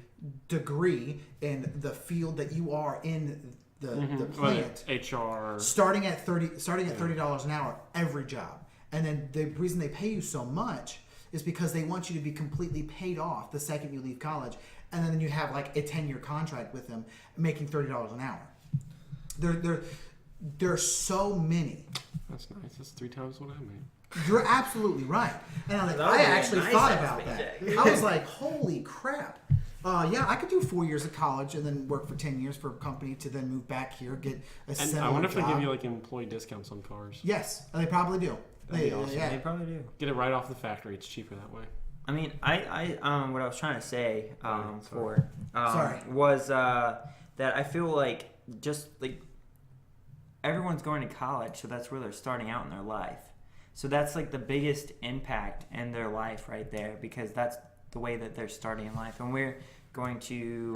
degree in the field that you are in the plant. HR. Starting at $30 an hour every job. And then the reason they pay you so much is because they want you to be completely paid off the second you leave college, and then you have like a 10-year contract with them making $30 an hour. There are so many. That's nice. That's 3 times what I made. You're absolutely right. And I'm like, That would I be a actually nice thought ass about that. paycheck. I was like, holy crap. Yeah, I could do 4 years of college and then work for 10 years for a company to then move back here, get a And similar I wonder if they job. give you like employee discounts on cars. Yes, they probably do. That'd be awesome. Yeah. They probably do. Get it right off the factory. It's cheaper that way. I mean, I what I was trying to say Sorry. Sorry. was that I feel like just like everyone's going to college, so that's where they're starting out in their life. So that's like the biggest impact in their life right there, because that's the way that they're starting in life, and we're going to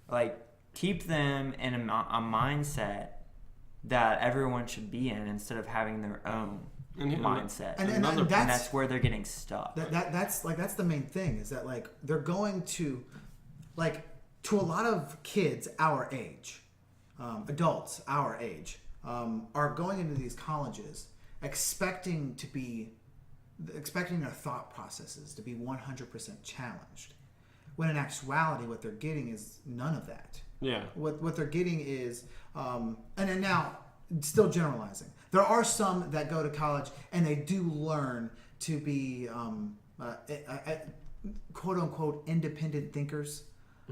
like keep them in a mindset that everyone should be in instead of having their own mindset. And And that's where they're getting stuck. That's the main thing, is that like they're going to, like, to a lot of kids our age, adults our age, are going into these colleges expecting their thought processes to be 100% challenged, when in actuality what they're getting is none of that. Yeah. What they're getting is, and then now, still generalizing, there are some that go to college and they do learn to be quote unquote independent thinkers.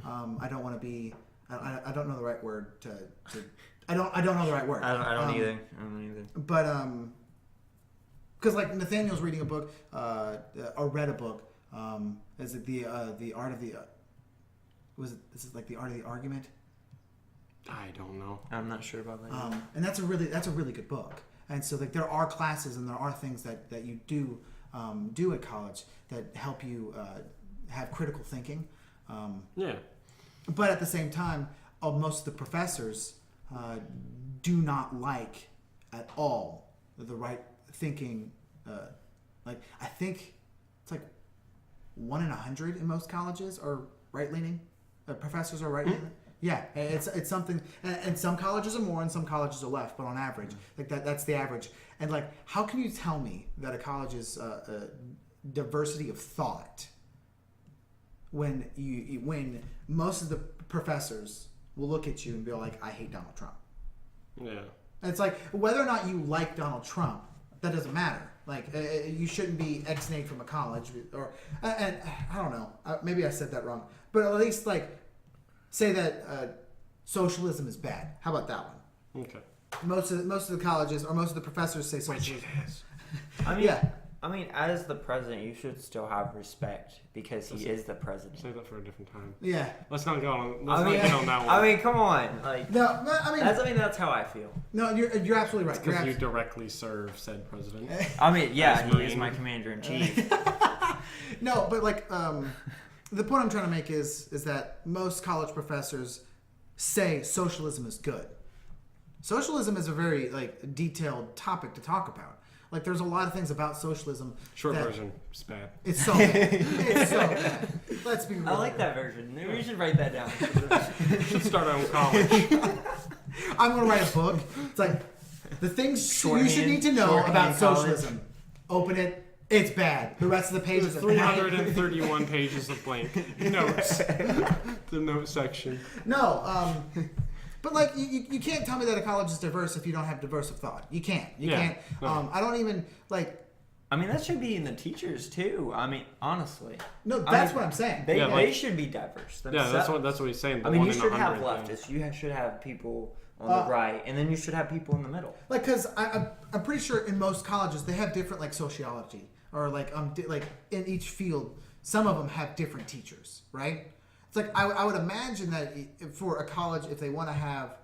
I don't want to be. I don't know the right word to I don't know the right word. I don't either. I don't either. But because like Nathaniel's reading a book, or read a book. Is it the art of the? This is like the art of the argument. I don't know. I'm not sure about that. And that's a really good book. And so like there are classes and there are things that you do at college that help you have critical thinking. Yeah. But at the same time, most of the professors do not like at all the right thinking. Like I think it's like 1 in 100 in most colleges are right leaning. Professors are right leaning. Yeah, it's something, and some colleges are more, and some colleges are left. But on average, like that's the average. And like, how can you tell me that a college's diversity of thought when when most of the professors will look at you and be like, "I hate Donald Trump." Yeah. And it's like, whether or not you like Donald Trump, that doesn't matter. Like, you shouldn't be ex-nate from a college, or and I don't know. Maybe I said that wrong, but at least like. Say that socialism is bad. How about that one? Okay. Most of the colleges or most of the professors say Which socialism. it is. I mean, Yeah. I mean, as the president, you should still have respect because he is the president. Save that for a different time. Yeah. Let's not go on. Let's not get on that one. I mean, come on. Like, No, I mean, that's how I feel. no, you're absolutely right. Because you directly serve said president. I mean, yeah, That's he is mean. my commander in chief. No, but like the point I'm trying to make is that most college professors say socialism is good. Socialism is a very like detailed topic to talk about. Like there's a lot of things about socialism. Short that- version, it's bad. It's so bad. It's so bad. Let's be real. I like that version. Maybe we should write that down. Should start our own college. I'm gonna write a book. It's like the things you should Shorthand- need to know shorthand about college. socialism. Open it. It's bad. The rest of the pages are 331 pages of blank notes. The note section. No, but like you can't tell me that a college is diverse if you don't have diverse of thought. You can't. You Yeah, can't. no. I don't even like. I mean, that should be in the teachers too. I mean, honestly. No, I that's mean, what I'm saying. They, Yeah, they like- should be diverse Yeah, themselves. that's what he's saying. The I mean, one you in should have 100 leftists. You should have people on Uh, the right, and then you should have people in the middle. Like, cause I'm pretty sure in most colleges they have different like sociology or like like in each field, some of them have different teachers, right? It's like I would imagine that for a college, if they want to have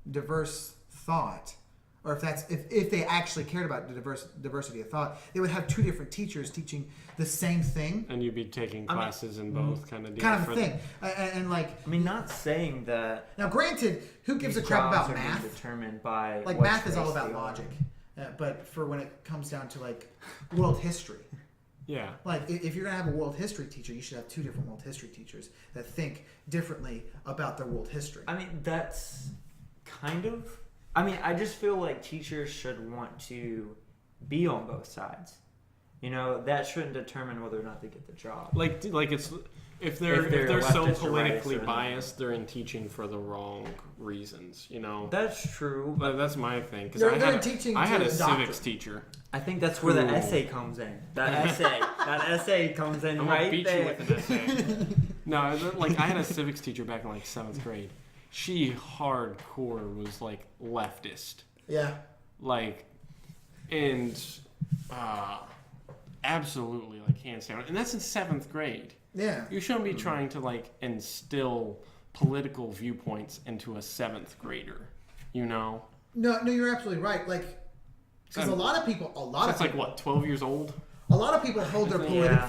diverse thought, or if they actually cared about the diversity of thought, they would have two different teachers teaching the same thing, And you'd be taking classes in both kind of deal. kind of for a thing. And like I mean, not saying that. now, granted, who gives a these crap jobs about are being math? determined by Like what math is all race about they are. logic, but for when it comes down to like world history. Yeah. Like, if you're gonna have a world history teacher, you should have two different world history teachers that think differently about their world history. I mean, that's kind of. I mean, I just feel like teachers should want to be on both sides. You know, that shouldn't determine whether or not they get the job. Like it's if they're so leftist or politically rightist or biased, they're in teaching for the wrong reasons. You know. That's true. But that's my thing because They're teaching I had to a the civics doctor. teacher. I think that's where the Ooh. essay comes in. That essay comes in I'm right gonna beat there. you with an essay. No, like I had a civics teacher back in like 7th grade. She hardcore was like leftist, Yeah. like, and absolutely like hands down. And that's in 7th grade. Yeah. You shouldn't be trying to like instill political viewpoints into a 7th grader. You know, No, you're absolutely right. Like, because a lot of people, that's like what 12 years old. a lot of people hold their Yeah.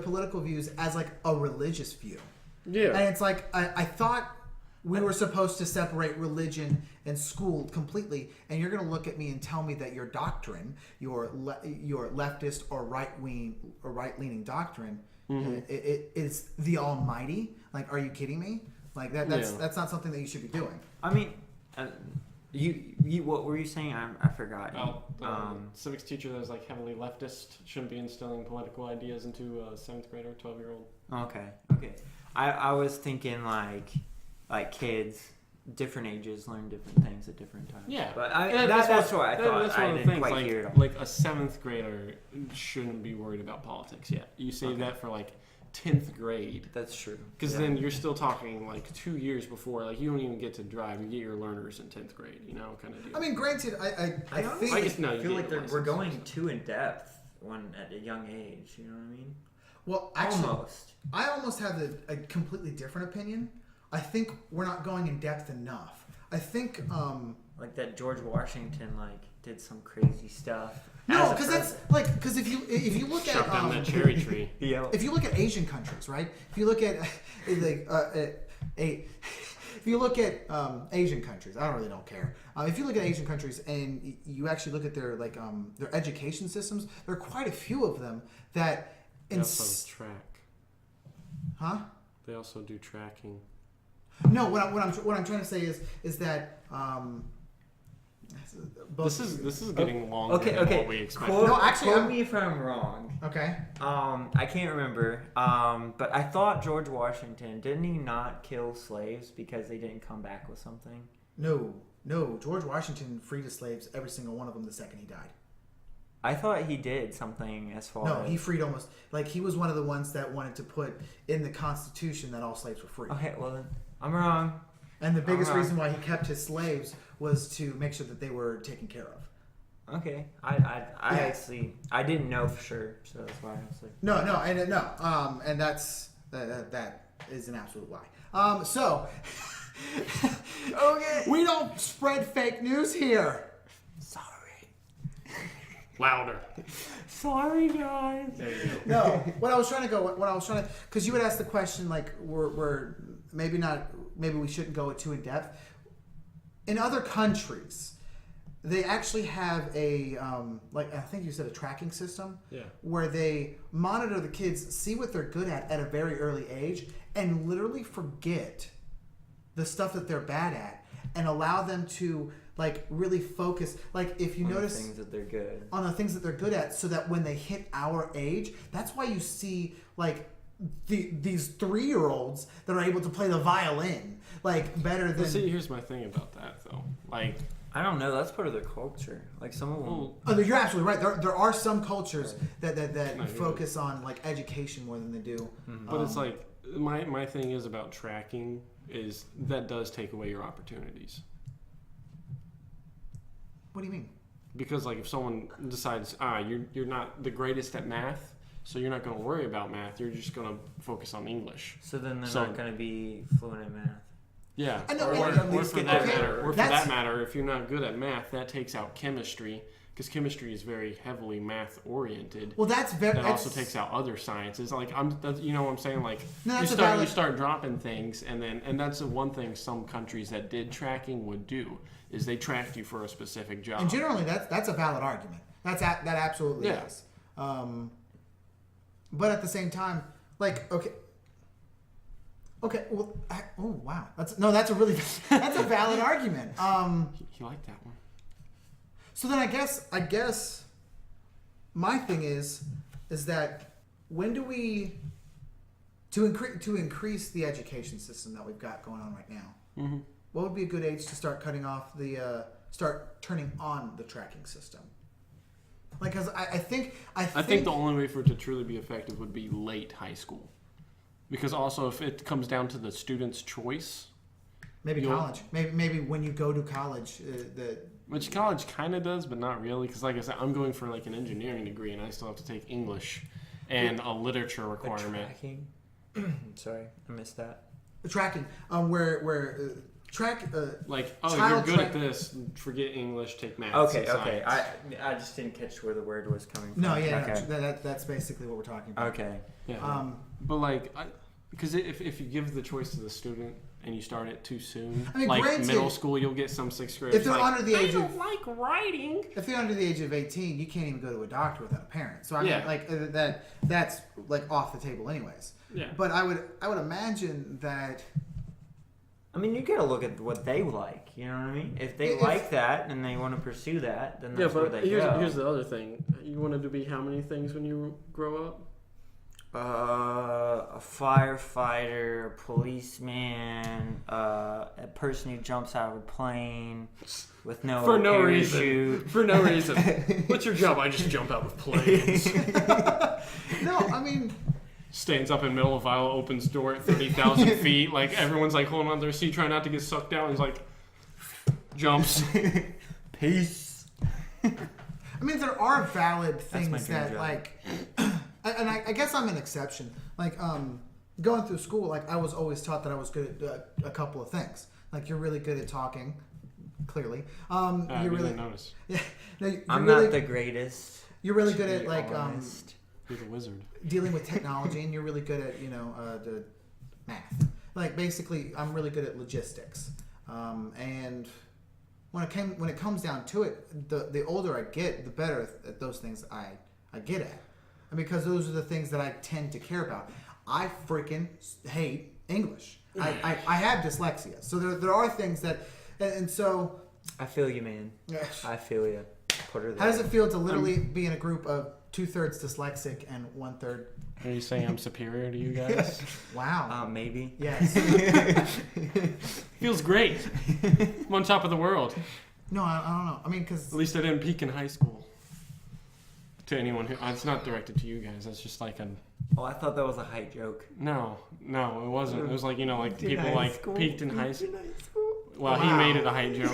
political views as like a religious view. Yeah. And it's like I thought we were supposed to separate religion and school completely, and you're going to look at me and tell me that your doctrine, your leftist or right-leaning doctrine, it is the Almighty. Like, are you kidding me? Like that's not something that you should be doing. I mean, you what were you saying? I forgot. Well, civics teacher that was like heavily leftist shouldn't be instilling political ideas into a 7th grader, 12-year-old. Okay. I was thinking like kids, different ages learn different things at different times. Yeah, but that's what I thought. That's I one of the didn't things. quite hear it all. Like a 7th grader shouldn't be worried about politics yet. You save that for like 10th grade, That's true. because then you're still talking like 2 years before. Like you don't even get to drive. You get your learners in 10th grade. You know, kind of deal. I mean, granted, I honestly think guess no, you feel get like your we're license. going too in depth at a young age. You know what I mean? well, actually, Almost. I almost have a completely different opinion. I think we're not going in depth enough. I think Like that George Washington did some crazy stuff. no, as a because that's president. like because if you look Shove down that at cherry tree. Yeah. if you look at Asian countries, right? If you look at like if you look at Asian countries, I don't care. If you look at Asian countries and you actually look at their their education systems, there are quite a few of them that They also track. huh? They also do tracking. No, what I'm trying to say is that both This is getting longer Okay. than what we expected. Quote, No, actually, quote I'm- me if I'm wrong. okay. I can't remember. But I thought George Washington didn't he not kill slaves because they didn't come back with something? No, George Washington freed his slaves, every single one of them, the second he died. I thought he did something as far No, as he freed almost he was one of the ones that wanted to put in the Constitution that all slaves were free. Okay, well then I'm wrong. And the biggest Alright. reason why he kept his slaves was to make sure that they were taken care of. Okay. I actually I didn't know for sure, so that's why I was like. No, and that's that is an absolute lie. So Okay. we don't spread fake news here. Sorry. Louder. Sorry, guys. There you go. No, because you would ask the question like we're maybe we shouldn't go too in depth. In other countries, they actually have a like I think you said a tracking system. Yeah. Where they monitor the kids, see what they're good at a very early age, and literally forget the stuff that they're bad at, and allow them to like really focus. Like if you notice the things that they're good on the things that they're good at, so that when they hit our age, that's why you see like these 3-year-olds that are able to play the violin like better than. But see, here's my thing about that though. Like, I don't know. That's part of their culture. Like some of them. Oh, you're absolutely right. There are some cultures that No, focus on like education more than they do. but it's like my thing is about tracking is that does take away your opportunities. What do you mean? Because like if someone decides you're not the greatest at math, so you're not going to worry about math, you're just going to focus on English. So then they're So- not going to be fluent in math. Yeah, I know, or, and- or for that okay, matter, that's- if you're not good at math, that takes out chemistry because chemistry is very heavily math oriented. Well, that's very. That also takes out other sciences. Like you know what I'm saying? Like No, you that's a start valid- you start dropping things, and that's the one thing some countries that did tracking would do is they tracked you for a specific job. And generally, that's a valid argument. That absolutely Yeah. is. But at the same time, like okay, well, oh wow, that's a really that's a valid argument. You like that one? So then I guess my thing is that when do we to increase the education system that we've got going on right now? Mm-hmm. What would be a good age to start start turning on the tracking system? Like, cause I think I think the only way for it to truly be effective would be late high school, because also if it comes down to the student's choice, maybe college, maybe when you go to college, which college kind of does, but not really, because like I said, I'm going for like an engineering degree, and I still have to take English and a literature requirement. Tracking. Sorry, I missed that. the tracking, where track. Like, you're child good track- at this, forget English, take math. Okay. and science. I just didn't catch where the word was coming from. No, yeah, Okay. that's basically what we're talking about. Okay. Yeah. But like, because if you give the choice to the student and you start it too soon, I mean, like granted, middle school, you'll get some 6th graders. if they're like, under the age I of don't like writing. If they're under the age of 18, you can't even go to a doctor without a parent. So I Yeah. mean, like that's like off the table, anyways. Yeah. But I would imagine that. I mean, you gotta look at what they like. You know what I mean? If they like that and they want to pursue that, then that's where they go. here's the other thing. You wanted to be how many things when you grow up? A firefighter, a policeman, a person who jumps out of a plane with no For no parachute. reason. For no reason. What's your job? I just jump out of planes. No, I mean, Stands up in middle of aisle, opens door at 30,000 feet. Like everyone's like holding on to their seat, trying not to get sucked out. He's like, jumps. Peace. I mean, there are valid my things dream that job. like, and I guess I'm an exception. Like, going through school, like I was always taught that I was good at a couple of things. Like, you're really good at talking, clearly. I You're really didn't notice. yeah. No, you're I'm really, not the greatest. You're really to good at be like honest. You're the wizard. dealing with technology, and you're really good at the math. Like basically, I'm really good at logistics. And when it comes down to it, the older I get, the better at those things I get at, and because those are the things that I tend to care about. I freaking hate English. I have dyslexia, so there are things that, and so. I feel you, man. I feel you. Put her there. How does it feel to literally be in a group of 2/3 dyslexic and 1/3? Are you saying I'm superior to you guys? Wow. Maybe. Yes. Feels great. I'm on top of the world. No, I don't know. I mean, because At least I didn't peak in high school. To anyone who, it's not directed to you guys. That's just like Oh, I thought that was a height joke. no, it wasn't. It was like like In people high like school. peaked in high school. In high school. Well, he Wow. made it a height joke.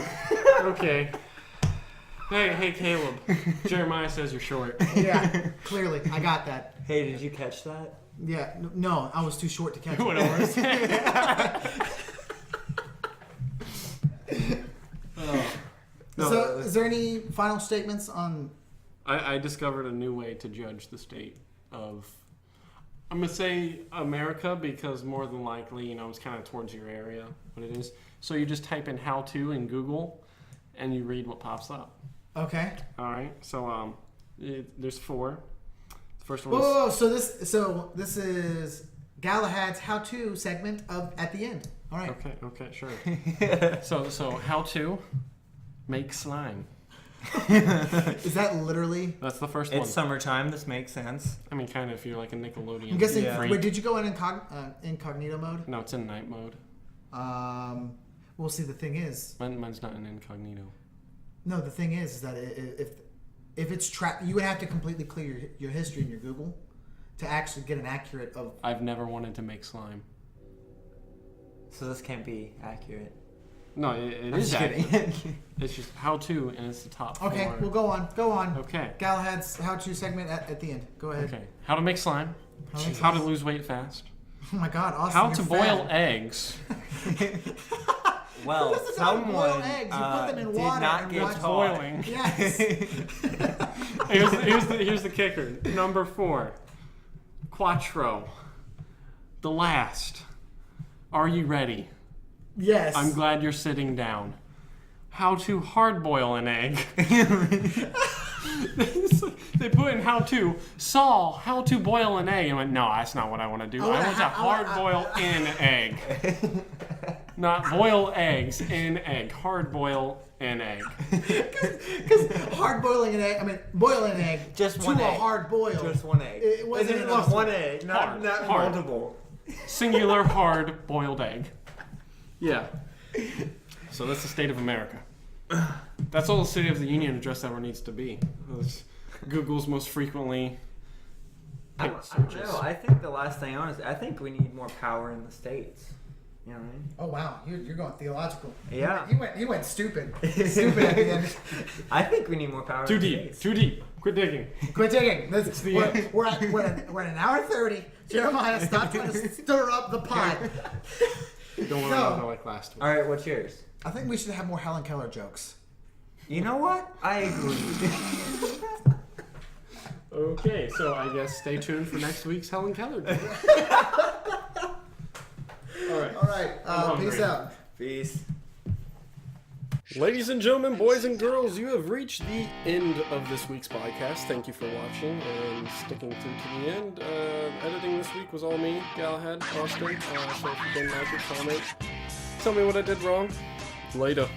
Okay. Hey, Caleb. Jeremiah says you're short. Yeah, clearly. I got that. Hey, did you catch that? Yeah, no, I was too short to catch What it. I was saying. So, is there any final statements on... I discovered a new way to judge the state of... I'm going to say America because more than likely, it's kind of towards your area, what it is. So you just type in how to in Google and you read what pops up. Okay. All right. So there's 4. The first one is... Whoa, so this is Galahad's how-to segment at the end. All right. Okay, sure. So how to make slime. Is that literally... That's the first one. It's summertime. This makes sense. I mean, kind of if you're like a Nickelodeon. I'm guessing... Yeah. Wait, did you go in incognito mode? No, it's in night mode. Well, see, the thing is... Mine's not in incognito. No, the thing is that if it's tracked... You would have to completely clear your history in your Google to actually get an accurate of... I've never wanted to make slime. So this can't be accurate. No, it I'm is just kidding. accurate. It's just how to, and it's the top Okay, 4. well, go on. Okay. Galahad's how-to segment at the end. Go ahead. Okay. How to make slime. How to lose weight fast. Oh my God, Austin, How you're to fat. boil eggs. Well, This is how to boil someone eggs. You put them in did water not and get watch taught. Boiling. Yes. Here's the kicker. Number 4. Quattro. The last. Are you ready? Yes. I'm glad you're sitting down. How to hard boil an egg. They put in how to. Saul, how to boil an egg. And I went, no, that's not what I want to do. I want to hard boil an egg. Not boil eggs in egg. Hard boil an egg. Because hard boiling an egg, boiling an egg Just to one a egg. hard boil. Just one egg. It wasn't It enough. was one egg, not Hard. multiple. Singular hard boiled egg. Yeah. So that's the state of America. That's all the State of the Union address ever needs to be. That's Google's most frequently I picked don't searches. know. I think the last thing I think we need more power in the states. You know what I mean? Oh wow, you're going theological. Yeah. He went stupid. Stupid at the end. I think we need more power Too in the deep. states. Too deep. Quit digging. Quit digging. the We're, end. we're at an hour 30. Jeremiah, stop trying to stir up the pot. Don't worry No. about it like last week. All right, what's yours? I think we should have more Helen Keller jokes. You know what? I agree. Okay, so I guess stay tuned for next week's Helen Keller. All right. All right. I'm Peace hungry. out. Peace. Ladies and gentlemen, boys and girls, you have reached the end of this week's podcast. Thank you for watching and sticking through to the end. Editing this week was all me, Galahad, Austin. So if you didn't like it, comment. Tell me what I did wrong. Later.